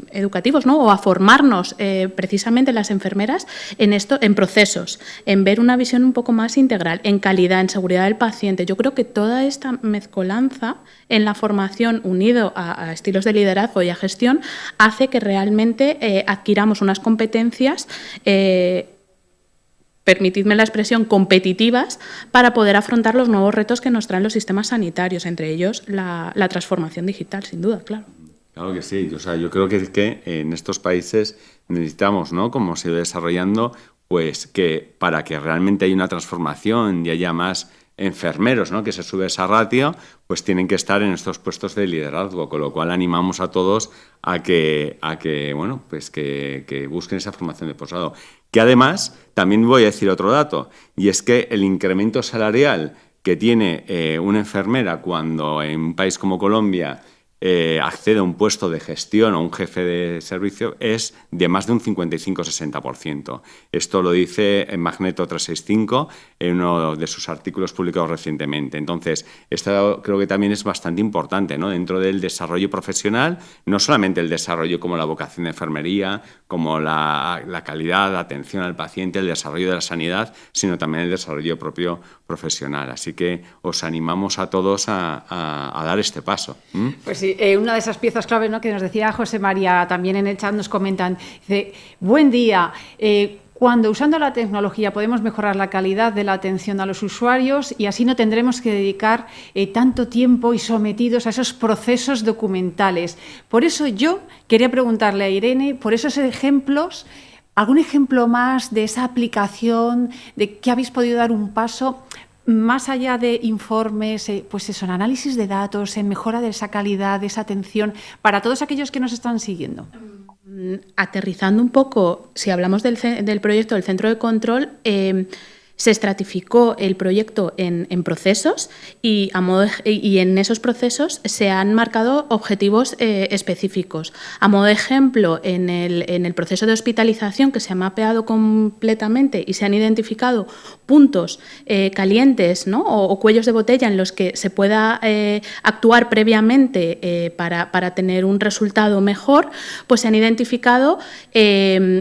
educativos, ¿no? O a formarnos precisamente las enfermeras en procesos, en ver una visión un poco más integral, en calidad, en seguridad del paciente. Yo creo que toda esta mezcolanza en la formación unido a estilos de liderazgo y a gestión hace que realmente adquiramos unas competencias que permitidme la expresión, competitivas para poder afrontar los nuevos retos que nos traen los sistemas sanitarios, entre ellos la transformación digital, sin duda, claro. Claro que sí. O sea, yo creo que en estos países necesitamos, ¿no?, como se va desarrollando, pues que para que realmente haya una transformación y haya más enfermeros, ¿no?, que se sube esa ratio, pues tienen que estar en estos puestos de liderazgo, con lo cual animamos a todos a que bueno, pues que busquen esa formación de posgrado. Que además, también voy a decir otro dato, y es que el incremento salarial que tiene una enfermera cuando en un país como Colombia accede a un puesto de gestión o un jefe de servicio es de más de un 55-60%. Esto lo dice en Magneto 365 en uno de sus artículos publicados recientemente. Entonces, esto creo que también es bastante importante, ¿no?, dentro del desarrollo profesional, no solamente el desarrollo como la vocación de enfermería, como la calidad, la atención al paciente, el desarrollo de la sanidad, sino también el desarrollo propio profesional. Así que os animamos a todos a dar este paso. Pues sí, una de esas piezas clave, ¿no?, que nos decía José María, también en el chat nos comentan, dice, buen día, cuando usando la tecnología podemos mejorar la calidad de la atención a los usuarios y así no tendremos que dedicar tanto tiempo y sometidos a esos procesos documentales. Por eso yo quería preguntarle a Irene, por esos ejemplos, ¿algún ejemplo más de esa aplicación, de que habéis podido dar un paso más allá de informes, pues eso, en análisis de datos, en mejora de esa calidad, de esa atención, para todos aquellos que nos están siguiendo? Aterrizando un poco, si hablamos del proyecto del Centro de Control, se estratificó el proyecto en procesos y en esos procesos se han marcado objetivos específicos. A modo de ejemplo, en el proceso de hospitalización, que se ha mapeado completamente y se han identificado puntos calientes, ¿no?, o cuellos de botella en los que se pueda actuar previamente para tener un resultado mejor, pues se han identificado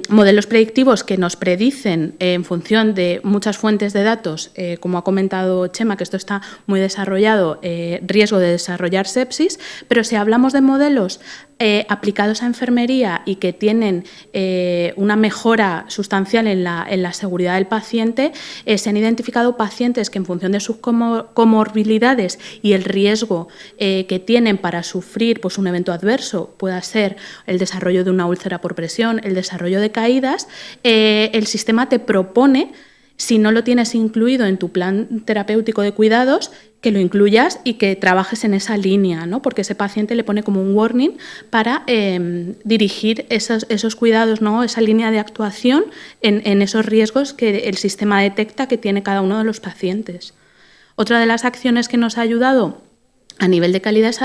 modelos predictivos que nos predicen en función de muchas fuentes de datos, como ha comentado Chema, que esto está muy desarrollado, riesgo de desarrollar sepsis, pero si hablamos de modelos aplicados a enfermería y que tienen una mejora sustancial en la seguridad del paciente, se han identificado pacientes que en función de sus comorbilidades y el riesgo que tienen para sufrir pues, un evento adverso, pueda ser el desarrollo de una úlcera por presión, el desarrollo de caídas, el sistema te propone, si no lo tienes incluido en tu plan terapéutico de cuidados, que lo incluyas y que trabajes en esa línea, ¿no?, porque ese paciente le pone como un warning para dirigir esos cuidados, ¿no?, esa línea de actuación en esos riesgos que el sistema detecta que tiene cada uno de los pacientes. Otra de las acciones que nos ha ayudado a nivel de calidad es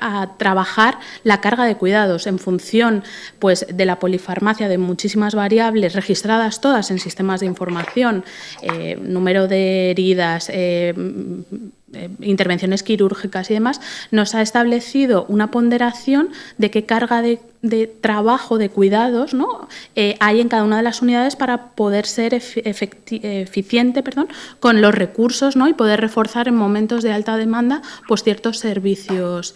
a trabajar la carga de cuidados en función pues, de la polifarmacia de muchísimas variables registradas todas en sistemas de información, número de heridas, intervenciones quirúrgicas y demás, nos ha establecido una ponderación de qué carga de trabajo, de cuidados, ¿no?, hay en cada una de las unidades para poder ser eficiente con los recursos, ¿no?, y poder reforzar en momentos de alta demanda pues, ciertos servicios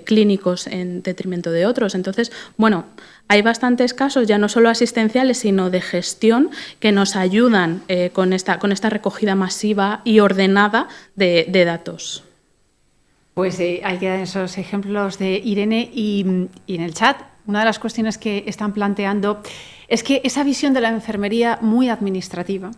clínicos en detrimento de otros. Entonces, bueno, hay bastantes casos, ya no solo asistenciales, sino de gestión, que nos ayudan con esta recogida masiva y ordenada de datos. Pues ahí quedan esos ejemplos de Irene y en el chat una de las cuestiones que están planteando es que esa visión de la enfermería muy administrativa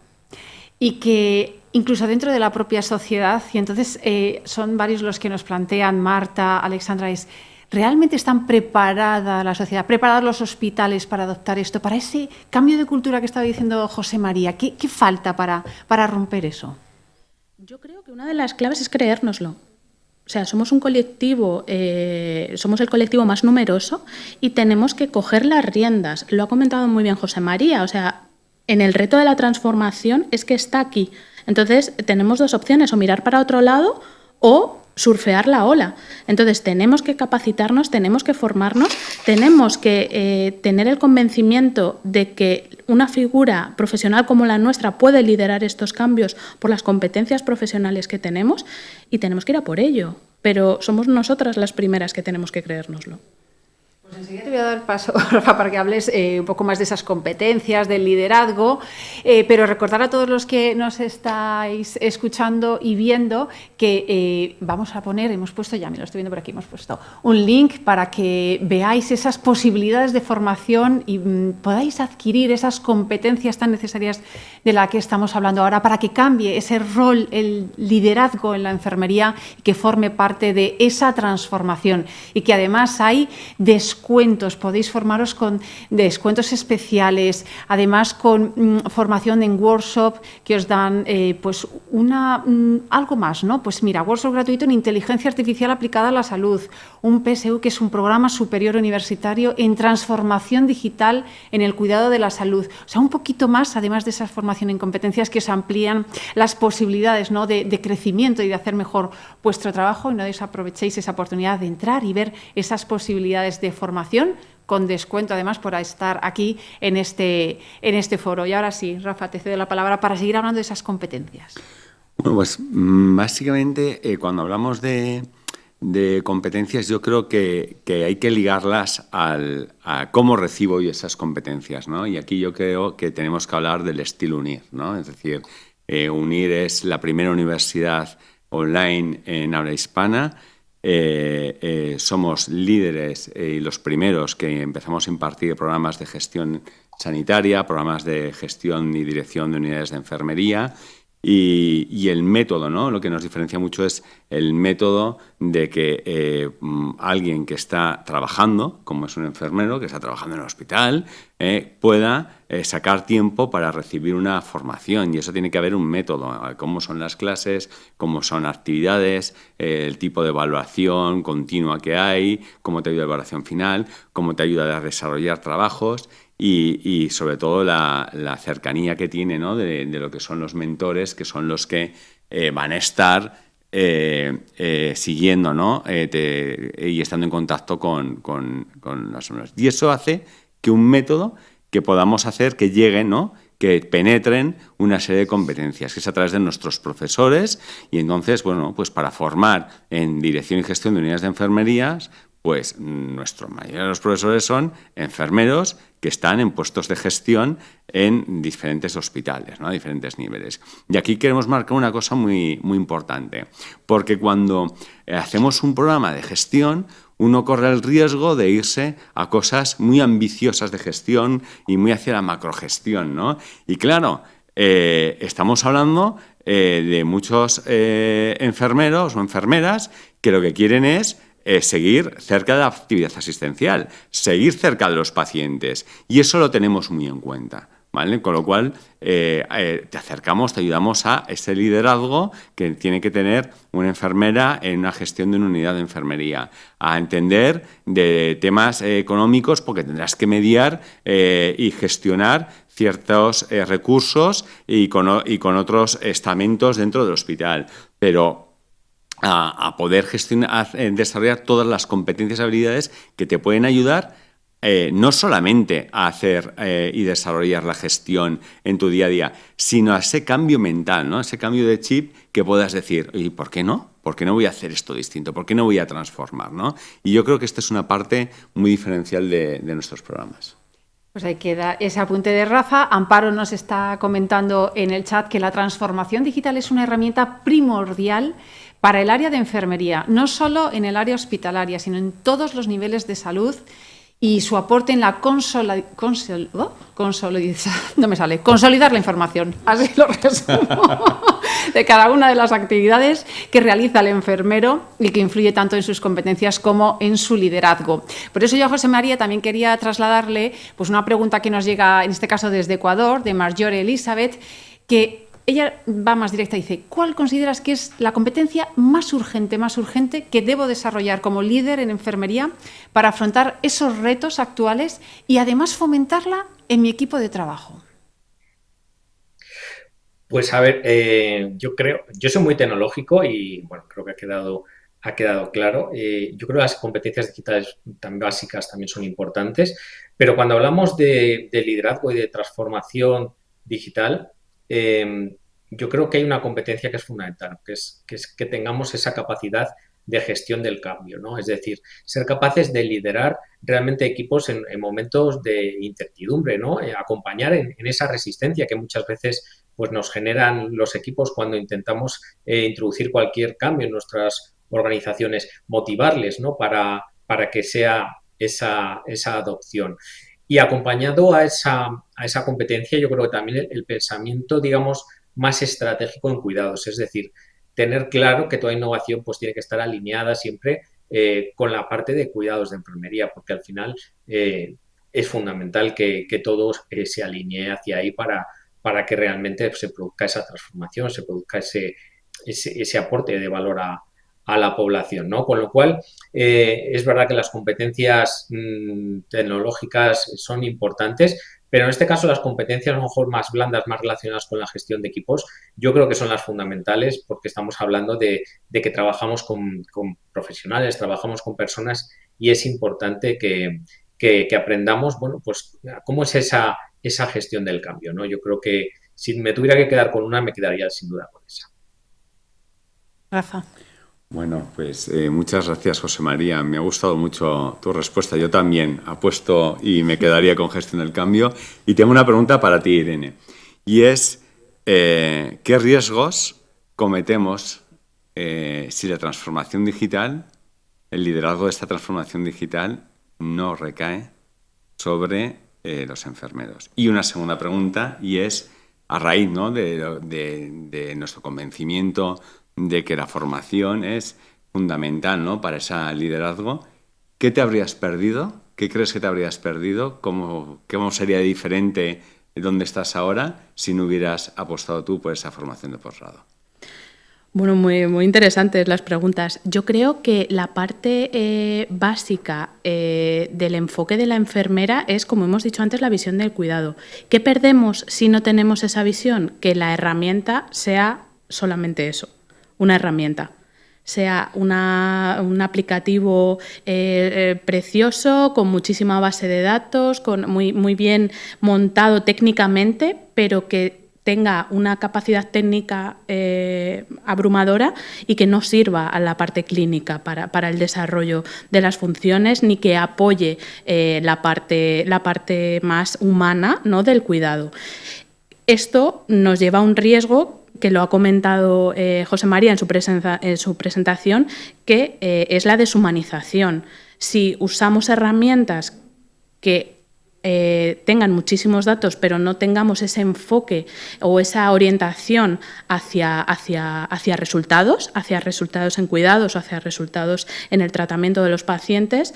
y que incluso dentro de la propia sociedad, y entonces son varios los que nos plantean, Marta, Alexandra, es ¿realmente están preparada la sociedad, preparados los hospitales para adoptar esto, para ese cambio de cultura que estaba diciendo José María? ¿Qué falta para romper eso? Yo creo que una de las claves es creérnoslo. O sea, somos un colectivo, somos el colectivo más numeroso y tenemos que coger las riendas. Lo ha comentado muy bien José María. O sea, en el reto de la transformación es que está aquí. Entonces, tenemos dos opciones, o mirar para otro lado o surfear la ola. Entonces, tenemos que capacitarnos, tenemos que formarnos, tenemos que tener el convencimiento de que una figura profesional como la nuestra puede liderar estos cambios por las competencias profesionales que tenemos y tenemos que ir a por ello. Pero somos nosotras las primeras que tenemos que creérnoslo. Pues enseguida te voy a dar paso, Rafa, para que hables un poco más de esas competencias, del liderazgo, pero recordar a todos los que nos estáis escuchando y viendo que vamos a poner, hemos puesto, ya me lo estoy viendo por aquí, hemos puesto un link para que veáis esas posibilidades de formación y podáis adquirir esas competencias tan necesarias de las que estamos hablando ahora para que cambie ese rol, el liderazgo en la enfermería y que forme parte de esa transformación y que además hay descuentos, podéis formaros con descuentos especiales, además con formación en workshop que os dan pues algo más, ¿no? Pues mira, workshop gratuito en inteligencia artificial aplicada a la salud, un PSU que es un programa superior universitario en transformación digital en el cuidado de la salud. O sea, un poquito más, además de esa formación en competencias que os amplían las posibilidades, ¿no?, de crecimiento y de hacer mejor vuestro trabajo, y no desaprovechéis esa oportunidad de entrar y ver esas posibilidades de formación con descuento, además, por estar aquí en este foro. Y ahora sí, Rafa, te cedo la palabra para seguir hablando de esas competencias. Bueno, pues básicamente cuando hablamos de competencias, yo creo que hay que ligarlas a cómo recibo yo esas competencias, ¿no? Y aquí yo creo que tenemos que hablar del estilo UNIR, ¿no? Es decir, UNIR es la primera universidad online en habla hispana. Somos líderes y los primeros que empezamos a impartir programas de gestión sanitaria, programas de gestión y dirección de unidades de enfermería. Y el método, ¿no? Lo que nos diferencia mucho es el método de que alguien que está trabajando, como es un enfermero, que está trabajando en el hospital, pueda sacar tiempo para recibir una formación. Y eso tiene que haber un método, cómo son las clases, cómo son actividades, el tipo de evaluación continua que hay, cómo te ayuda la evaluación final, cómo te ayuda a desarrollar trabajos. Y sobre todo la cercanía que tiene, ¿no?, de lo que son los mentores, que son los que van a estar siguiendo, ¿no?, y estando en contacto con las alumnos. Y eso hace que un método que podamos hacer que lleguen, ¿no?, que penetren una serie de competencias, que es a través de nuestros profesores. Y entonces, bueno, pues para formar en dirección y gestión de unidades de enfermerías, pues nuestros mayores profesores son enfermeros que están en puestos de gestión en diferentes hospitales, ¿no?, a diferentes niveles. Y aquí queremos marcar una cosa muy, muy importante, porque cuando hacemos un programa de gestión, uno corre el riesgo de irse a cosas muy ambiciosas de gestión y muy hacia la macrogestión, ¿no? Y claro, estamos hablando de muchos enfermeros o enfermeras que lo que quieren es seguir cerca de la actividad asistencial, seguir cerca de los pacientes, y eso lo tenemos muy en cuenta, ¿vale? Con lo cual te acercamos, te ayudamos a ese liderazgo que tiene que tener una enfermera en una gestión de una unidad de enfermería, a entender de temas económicos, porque tendrás que mediar y gestionar ciertos recursos y con otros estamentos dentro del hospital, pero a poder gestionar, desarrollar todas las competencias y habilidades que te pueden ayudar no solamente a hacer y desarrollar la gestión en tu día a día, sino a ese cambio mental, ¿no? Ese cambio de chip que puedas decir, ¿y por qué no? ¿Por qué no voy a hacer esto distinto? ¿Por qué no voy a transformar, ¿no? Y yo creo que esta es una parte muy diferencial de nuestros programas. Pues ahí queda ese apunte de Rafa. Amparo nos está comentando en el chat que la transformación digital es una herramienta primordial para el área de enfermería, no solo en el área hospitalaria, sino en todos los niveles de salud, y su aporte en la consolidar la información, así lo resumo, de cada una de las actividades que realiza el enfermero y que influye tanto en sus competencias como en su liderazgo. Por eso yo a José María también quería trasladarle pues una pregunta que nos llega, en este caso desde Ecuador, de Marjorie Elizabeth, que ella va más directa y dice, ¿cuál consideras que es la competencia más urgente que debo desarrollar como líder en enfermería para afrontar esos retos actuales y además fomentarla en mi equipo de trabajo? Pues a ver, yo soy muy tecnológico y bueno, creo que ha quedado claro. Yo creo que las competencias digitales tan básicas también son importantes, pero cuando hablamos de liderazgo y de transformación digital, yo creo que hay una competencia que es fundamental, que es que tengamos esa capacidad de gestión del cambio, ¿no? Es decir, ser capaces de liderar realmente equipos en momentos de incertidumbre, ¿no? Acompañar en esa resistencia que muchas veces pues, nos generan los equipos cuando intentamos introducir cualquier cambio en nuestras organizaciones, motivarles, ¿no? Para que sea esa adopción. Y acompañado a esa competencia, yo creo que también el pensamiento, digamos, más estratégico en cuidados, es decir, tener claro que toda innovación pues tiene que estar alineada siempre con la parte de cuidados de enfermería, porque al final es fundamental que todo se alinee hacia ahí para que realmente se produzca esa transformación, se produzca ese aporte de valor a la población, ¿no? Con lo cual, es verdad que las competencias tecnológicas son importantes, pero en este caso las competencias a lo mejor más blandas, más relacionadas con la gestión de equipos, yo creo que son las fundamentales porque estamos hablando de que trabajamos con profesionales, trabajamos con personas y es importante que aprendamos, bueno, pues cómo es esa gestión del cambio, ¿no? Yo creo que si me tuviera que quedar con una, me quedaría sin duda con esa. Rafa. Bueno, pues muchas gracias, José María. Me ha gustado mucho tu respuesta. Yo también apuesto y me quedaría con gestión del cambio. Y tengo una pregunta para ti, Irene. Y es, ¿qué riesgos cometemos si la transformación digital, el liderazgo de esta transformación digital, no recae sobre los enfermeros? Y una segunda pregunta, y es, a raíz, ¿no?, de nuestro convencimiento de que la formación es fundamental, ¿no?, para ese liderazgo, ¿qué te habrías perdido? ¿Qué crees que te habrías perdido? ¿Cómo sería diferente de donde estás ahora si no hubieras apostado tú por esa formación de posgrado? Bueno, muy, muy interesantes las preguntas. Yo creo que la parte básica del enfoque de la enfermera es, como hemos dicho antes, la visión del cuidado. ¿Qué perdemos si no tenemos esa visión? Que la herramienta sea solamente eso, una herramienta, sea un aplicativo precioso, con muchísima base de datos, muy, muy bien montado técnicamente, pero que tenga una capacidad técnica abrumadora y que no sirva a la parte clínica para el desarrollo de las funciones, ni que apoye la parte más humana, ¿no?, del cuidado. Esto nos lleva a un riesgo que lo ha comentado José María en su presentación, que es la deshumanización. Si usamos herramientas que tengan muchísimos datos, pero no tengamos ese enfoque o esa orientación hacia resultados en cuidados o hacia resultados en el tratamiento de los pacientes,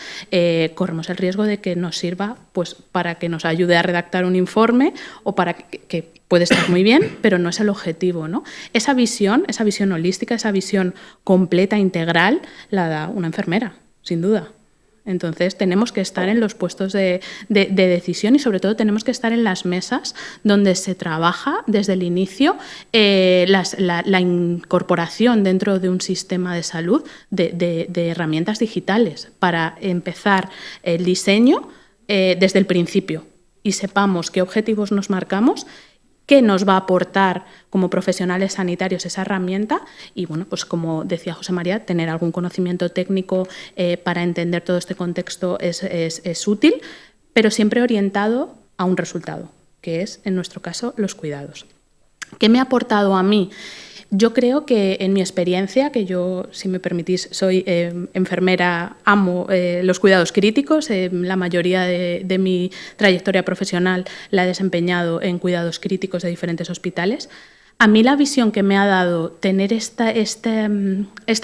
corremos el riesgo de que nos sirva pues, para que nos ayude a redactar un informe o para que puede estar muy bien, pero no es el objetivo, ¿no? Esa visión holística, esa visión completa, integral, la da una enfermera, sin duda. Entonces, tenemos que estar en los puestos de decisión y, sobre todo, tenemos que estar en las mesas donde se trabaja desde el inicio la incorporación dentro de un sistema de salud de herramientas digitales para empezar el diseño desde el principio y sepamos qué objetivos nos marcamos, qué nos va a aportar como profesionales sanitarios esa herramienta y, bueno, pues como decía José María, tener algún conocimiento técnico para entender todo este contexto es útil, pero siempre orientado a un resultado, que es, en nuestro caso, los cuidados. ¿Qué me ha aportado a mí? Yo creo que en mi experiencia, que yo, si me permitís, soy enfermera, amo los cuidados críticos, la mayoría de mi trayectoria profesional la he desempeñado en cuidados críticos de diferentes hospitales. A mí la visión que me ha dado tener esta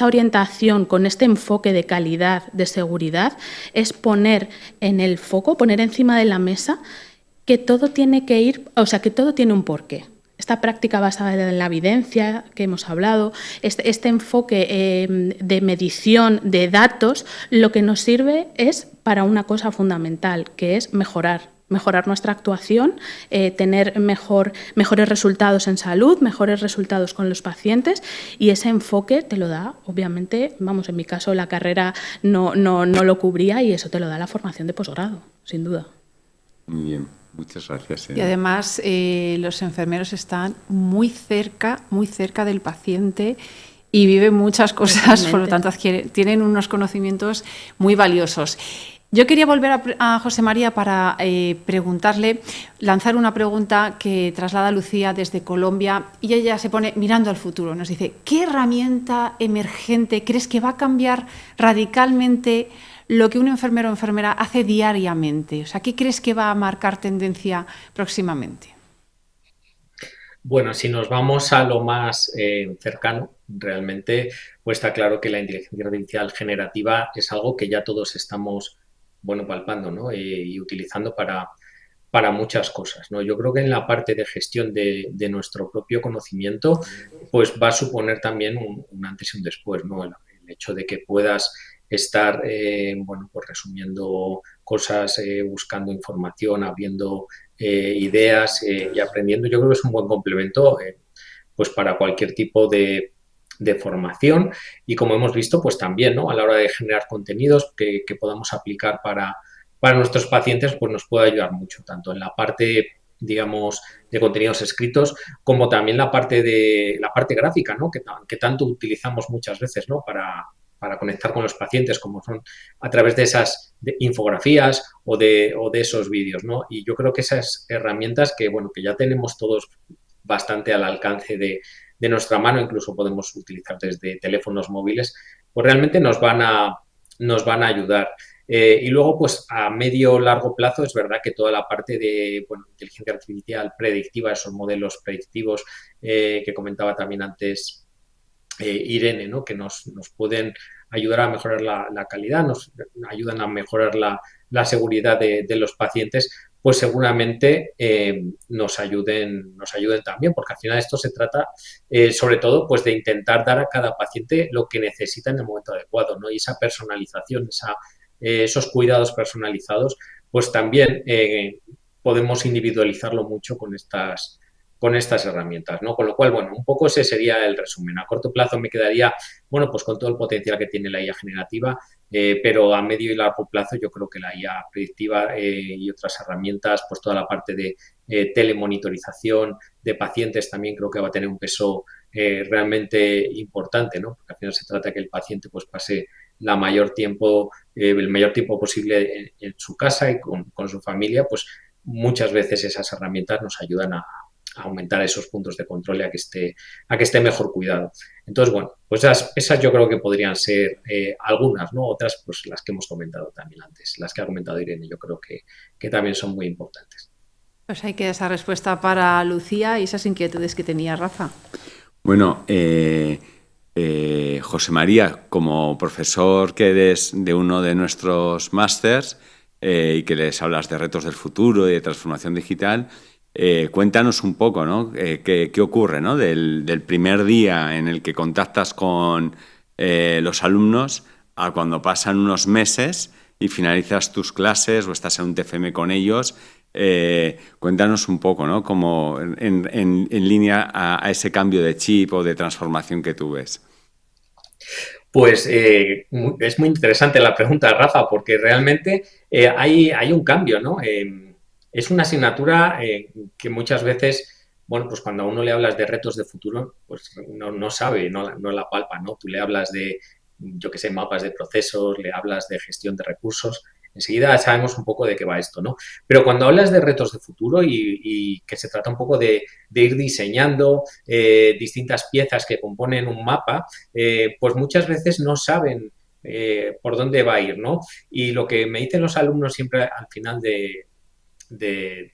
orientación con este enfoque de calidad, de seguridad, es poner en el foco, poner encima de la mesa que todo tiene que ir, o sea, que todo tiene un porqué. Esta práctica basada en la evidencia que hemos hablado, este enfoque de medición de datos, lo que nos sirve es para una cosa fundamental, que es mejorar nuestra actuación, tener mejores resultados en salud, mejores resultados con los pacientes, y ese enfoque te lo da, obviamente, vamos, en mi caso la carrera no lo cubría y eso te lo da la formación de posgrado, sin duda. Muy bien. Muchas gracias. Y además los enfermeros están muy cerca del paciente y viven muchas cosas, por lo Totalmente. tanto tienen unos conocimientos muy valiosos. Yo quería volver a José María para preguntarle, lanzar una pregunta que traslada Lucía desde Colombia, y ella se pone mirando al futuro. Nos dice, ¿qué herramienta emergente crees que va a cambiar radicalmente lo que un enfermero o enfermera hace diariamente? O sea, ¿qué crees que va a marcar tendencia próximamente? Bueno, si nos vamos a lo más cercano, realmente, pues está claro que la inteligencia artificial generativa es algo que ya todos estamos, bueno, palpando, ¿no? Y utilizando para muchas cosas, ¿no? Yo creo que en la parte de gestión de nuestro propio conocimiento, pues va a suponer también un antes y un después, ¿no? El hecho de que puedas estar, bueno, pues resumiendo cosas, buscando información, abriendo ideas y aprendiendo, yo creo que es un buen complemento, pues para cualquier tipo de formación y como hemos visto, pues también, ¿no? A la hora de generar contenidos que podamos aplicar para nuestros pacientes, pues nos puede ayudar mucho, tanto en la parte, digamos, de contenidos escritos, como también la parte gráfica, ¿no? Que tanto utilizamos muchas veces, ¿no? Para conectar con los pacientes, como son a través de esas infografías o de esos vídeos, ¿no? Y yo creo que esas herramientas que, bueno, que ya tenemos todos bastante al alcance de nuestra mano, incluso podemos utilizar desde teléfonos móviles, pues realmente nos van a ayudar. Y luego, pues a medio largo plazo, es verdad que toda la parte de bueno, inteligencia artificial predictiva, esos modelos predictivos que comentaba también antes Irene, ¿no? Que nos pueden ayudar a mejorar la calidad, nos ayudan a mejorar la seguridad de los pacientes, pues seguramente nos ayuden también, porque al final esto se trata sobre todo pues de intentar dar a cada paciente lo que necesita en el momento adecuado, ¿no? Y esa personalización, esos cuidados personalizados, pues también podemos individualizarlo mucho con estas herramientas, ¿no? Con lo cual, bueno, un poco ese sería el resumen. A corto plazo me quedaría, bueno, pues con todo el potencial que tiene la IA generativa, pero a medio y largo plazo yo creo que la IA predictiva y otras herramientas, pues toda la parte de telemonitorización de pacientes también creo que va a tener un peso realmente importante, ¿no? Porque al final se trata de que el paciente pues pase el mayor tiempo posible en su casa y con su familia, pues muchas veces esas herramientas nos ayudan a aumentar esos puntos de control y a que esté mejor cuidado. Entonces, bueno, pues esas yo creo que podrían ser algunas, ¿no? Otras, pues las que hemos comentado también antes, las que ha comentado Irene, yo creo que también son muy importantes. Pues hay que esa respuesta para Lucía y esas inquietudes que tenía Rafa. Bueno, José María, como profesor que eres de uno de nuestros másters y que les hablas de retos del futuro y de transformación digital, cuéntanos un poco, ¿no? ¿Qué ocurre, ¿no? Del primer día en el que contactas con los alumnos a cuando pasan unos meses y finalizas tus clases o estás en un TFM con ellos. Cuéntanos un poco, ¿no? Como en línea a ese cambio de chip o de transformación que tú ves. Pues es muy interesante la pregunta, Rafa, porque realmente hay un cambio, ¿no? Es una asignatura que muchas veces, bueno, pues cuando a uno le hablas de retos de futuro, pues no sabe, no la palpa, ¿no? Tú le hablas de, yo qué sé, mapas de procesos, le hablas de gestión de recursos, enseguida sabemos un poco de qué va esto, ¿no? Pero cuando hablas de retos de futuro y que se trata un poco de ir diseñando distintas piezas que componen un mapa, pues muchas veces no saben por dónde va a ir, ¿no? Y lo que me dicen los alumnos siempre al final de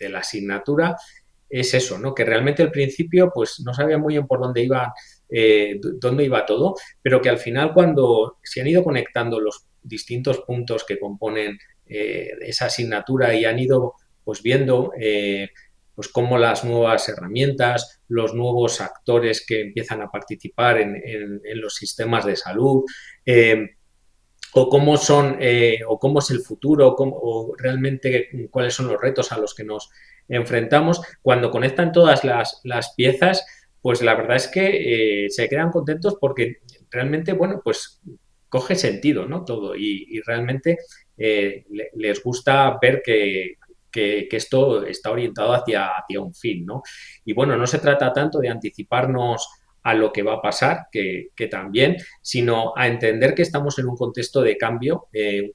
la asignatura es eso, ¿no? Que realmente al principio pues no sabían muy bien por dónde iba todo, pero que al final cuando se han ido conectando los distintos puntos que componen esa asignatura y han ido pues viendo pues cómo las nuevas herramientas, los nuevos actores que empiezan a participar en los sistemas de salud, o cómo o cómo es el futuro, o realmente cuáles son los retos a los que nos enfrentamos. Cuando conectan todas las piezas, pues la verdad es que se quedan contentos porque realmente, bueno, pues coge sentido, ¿no? Todo y realmente les gusta ver que esto está orientado hacia un fin, ¿no? Y bueno, no se trata tanto de anticiparnos a lo que va a pasar, que también, sino a entender que estamos en un contexto de cambio, un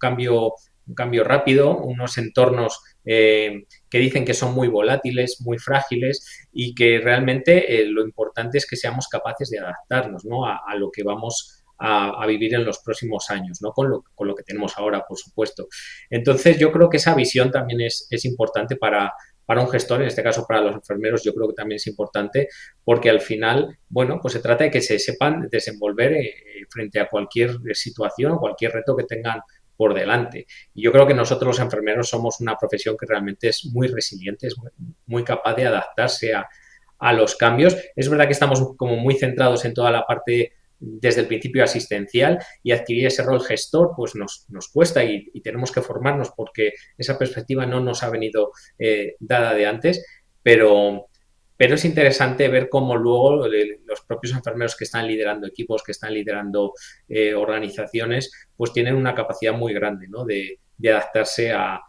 cambio rápido, unos entornos que dicen que son muy volátiles, muy frágiles y que realmente lo importante es que seamos capaces de adaptarnos, ¿no?, a lo que vamos a vivir en los próximos años, ¿no?, con lo que tenemos ahora, por supuesto. Entonces, yo creo que esa visión también es importante para un gestor, en este caso para los enfermeros, yo creo que también es importante porque al final, bueno, pues se trata de que se sepan desenvolver frente a cualquier situación o cualquier reto que tengan por delante. Y yo creo que nosotros los enfermeros somos una profesión que realmente es muy resiliente, es muy capaz de adaptarse a los cambios. Es verdad que estamos como muy centrados en toda la parte desde el principio asistencial y adquirir ese rol gestor pues nos cuesta y tenemos que formarnos porque esa perspectiva no nos ha venido dada de antes, pero es interesante ver cómo luego los propios enfermeros que están liderando equipos, que están liderando organizaciones, pues tienen una capacidad muy grande, ¿no?, de adaptarse a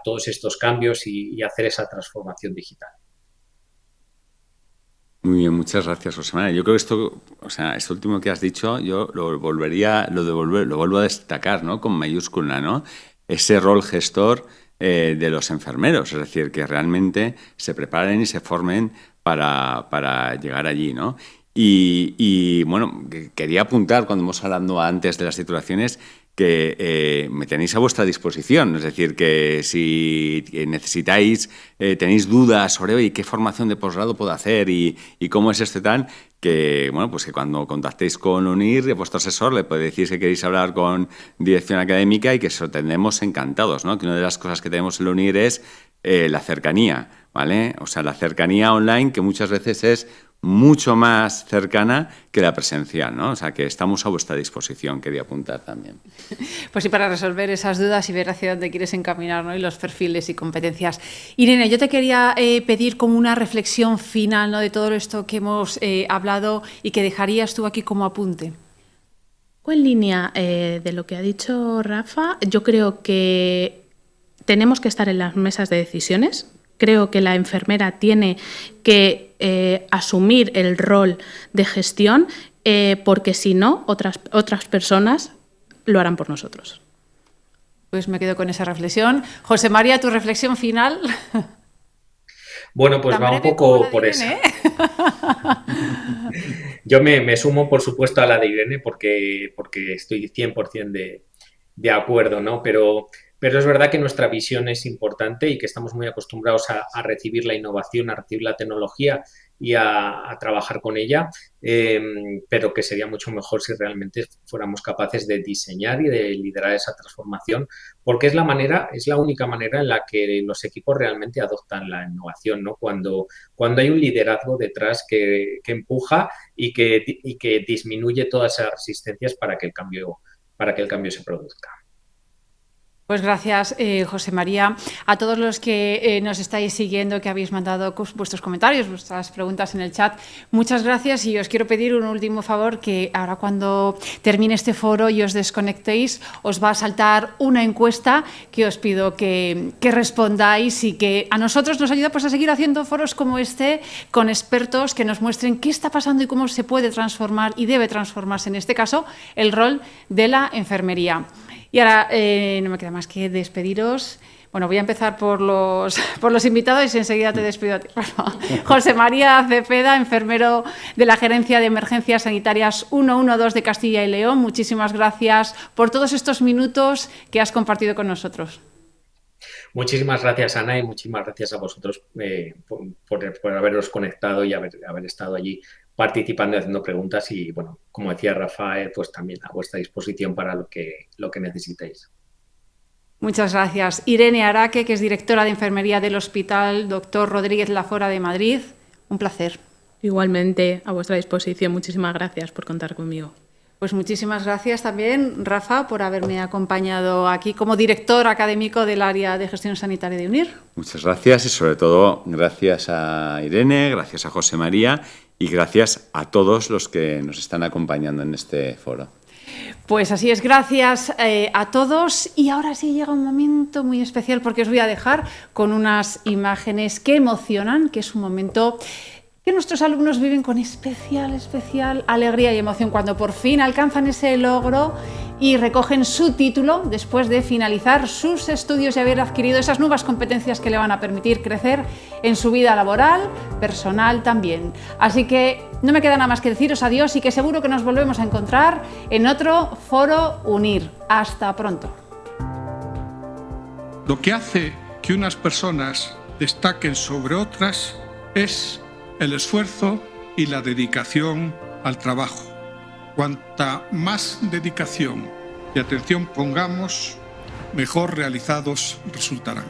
todos estos cambios y hacer esa transformación digital. Muy bien, muchas gracias, José María. Yo creo que esto último que has dicho, yo lo vuelvo a destacar, ¿no?, con mayúscula, ¿no?, ese rol gestor de los enfermeros, es decir, que realmente se preparen y se formen para llegar allí, ¿no? Y bueno, quería apuntar, cuando hemos hablado antes de las titulaciones, que me tenéis a vuestra disposición, es decir, que si necesitáis, tenéis dudas sobre oye, qué formación de posgrado puedo hacer y cómo es este tal, que bueno, pues que cuando contactéis con UNIR, vuestro asesor, le podéis decir que queréis hablar con dirección académica y que os tendremos encantados, ¿no? Que una de las cosas que tenemos en UNIR es la cercanía, ¿vale? O sea, la cercanía online, que muchas veces es mucho más cercana que la presencial, ¿no? O sea, que estamos a vuestra disposición, quería apuntar también. Pues sí, para resolver esas dudas y ver hacia dónde quieres encaminar, ¿no?, y los perfiles y competencias. Irene, yo te quería pedir como una reflexión final, ¿no?, de todo esto que hemos hablado y que dejarías tú aquí como apunte. En línea de lo que ha dicho Rafa, yo creo que tenemos que estar en las mesas de decisiones. Creo que la enfermera tiene que asumir el rol de gestión porque si no, otras personas lo harán por nosotros. Pues me quedo con esa reflexión. José María, ¿tu reflexión final? Bueno, pues va un poco por eso. Yo me sumo, por supuesto, a la de Irene porque estoy 100% de acuerdo, ¿no? Pero es verdad que nuestra visión es importante y que estamos muy acostumbrados a recibir la innovación, a recibir la tecnología y a trabajar con ella, pero que sería mucho mejor si realmente fuéramos capaces de diseñar y de liderar esa transformación, porque es la única manera en la que los equipos realmente adoptan la innovación, ¿no? Cuando hay un liderazgo detrás que empuja y que disminuye todas esas resistencias para que el cambio se produzca. Pues gracias, José María. A todos los que nos estáis siguiendo, que habéis mandado vuestros comentarios, vuestras preguntas en el chat, muchas gracias y os quiero pedir un último favor, que ahora cuando termine este foro y os desconectéis, os va a saltar una encuesta que os pido que respondáis y que a nosotros nos ayuda pues, a seguir haciendo foros como este con expertos que nos muestren qué está pasando y cómo se puede transformar y debe transformarse, en este caso, el rol de la enfermería. Y ahora no me queda más que despediros. Bueno, voy a empezar por los invitados y enseguida te despido a ti. José María Cepeda, enfermero de la Gerencia de Emergencias Sanitarias 112 de Castilla y León. Muchísimas gracias por todos estos minutos que has compartido con nosotros. Muchísimas gracias, Ana, y muchísimas gracias a vosotros por haberos conectado y haber estado allí participando y haciendo preguntas y, bueno, como decía Rafa, pues también a vuestra disposición para lo que necesitéis. Muchas gracias. Irene Araque, que es directora de Enfermería del Hospital Dr. Rodríguez Lafora de Madrid. Un placer. Igualmente, a vuestra disposición. Muchísimas gracias por contar conmigo. Pues muchísimas gracias también, Rafa, por haberme acompañado aquí como director académico del área de gestión sanitaria de UNIR. Muchas gracias y sobre todo gracias a Irene, gracias a José María y gracias a todos los que nos están acompañando en este foro. Pues así es, gracias a todos y ahora sí llega un momento muy especial porque os voy a dejar con unas imágenes que emocionan, que es un momento que nuestros alumnos viven con especial alegría y emoción cuando por fin alcanzan ese logro y recogen su título después de finalizar sus estudios y haber adquirido esas nuevas competencias que le van a permitir crecer en su vida laboral, personal también. Así que no me queda nada más que deciros adiós y que seguro que nos volvemos a encontrar en otro Foro Unir. Hasta pronto. Lo que hace que unas personas destaquen sobre otras es el esfuerzo y la dedicación al trabajo. Cuanta más dedicación y atención pongamos, mejor realizados resultarán.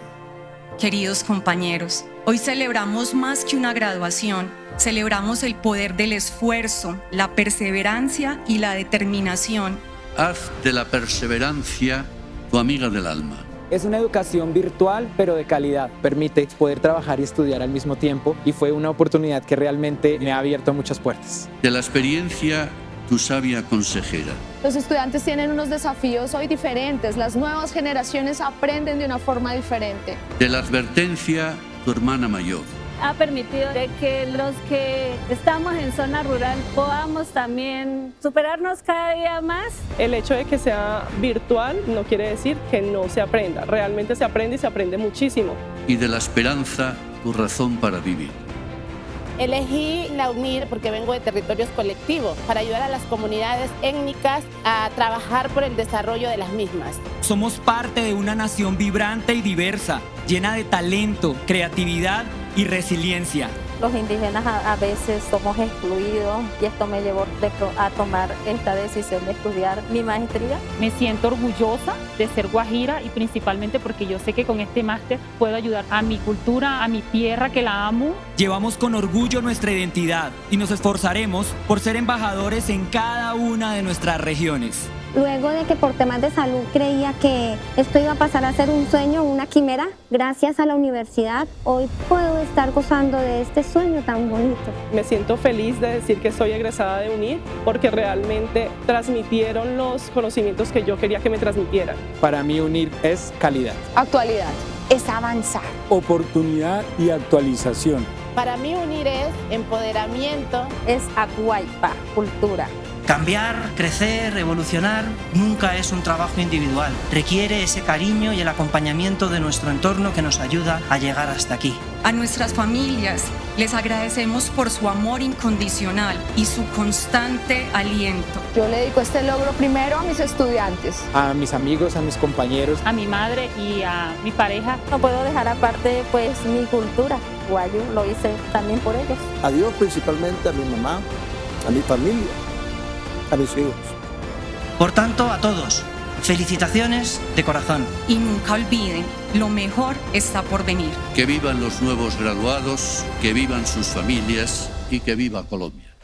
Queridos compañeros, hoy celebramos más que una graduación, celebramos el poder del esfuerzo, la perseverancia y la determinación. Haz de la perseverancia tu amiga del alma. Es una educación virtual, pero de calidad. Permite poder trabajar y estudiar al mismo tiempo y fue una oportunidad que realmente me ha abierto muchas puertas. De la experiencia, tu sabia consejera. Los estudiantes tienen unos desafíos hoy diferentes. Las nuevas generaciones aprenden de una forma diferente. De la advertencia, tu hermana mayor. Ha permitido de que los que estamos en zona rural podamos también superarnos cada día más. El hecho de que sea virtual no quiere decir que no se aprenda. Realmente se aprende y se aprende muchísimo. Y de la esperanza, tu razón para vivir. Elegí la UNIR porque vengo de territorios colectivos para ayudar a las comunidades étnicas a trabajar por el desarrollo de las mismas. Somos parte de una nación vibrante y diversa, llena de talento, creatividad y resiliencia. Los indígenas a veces somos excluidos y esto me llevó a tomar esta decisión de estudiar mi maestría. Me siento orgullosa de ser guajira y principalmente porque yo sé que con este máster puedo ayudar a mi cultura, a mi tierra que la amo. Llevamos con orgullo nuestra identidad y nos esforzaremos por ser embajadores en cada una de nuestras regiones. Luego de que por temas de salud creía que esto iba a pasar a ser un sueño, una quimera, gracias a la universidad hoy puedo estar gozando de este sueño tan bonito. Me siento feliz de decir que soy egresada de UNIR porque realmente transmitieron los conocimientos que yo quería que me transmitieran. Para mí UNIR es calidad. Actualidad. Es avanzar. Oportunidad y actualización. Para mí UNIR es empoderamiento. Es Acuaipa, cultura. Cambiar, crecer, evolucionar nunca es un trabajo individual. Requiere ese cariño y el acompañamiento de nuestro entorno que nos ayuda a llegar hasta aquí. A nuestras familias les agradecemos por su amor incondicional y su constante aliento. Yo le dedico este logro primero a mis estudiantes, a mis amigos, a mis compañeros, a mi madre y a mi pareja. No puedo dejar aparte pues mi cultura. Guayu lo hice también por ellos. A Dios, principalmente a mi mamá, a mi familia, a mis hijos. Por tanto, a todos, felicitaciones de corazón. Y nunca olviden, lo mejor está por venir. Que vivan los nuevos graduados, que vivan sus familias y que viva Colombia.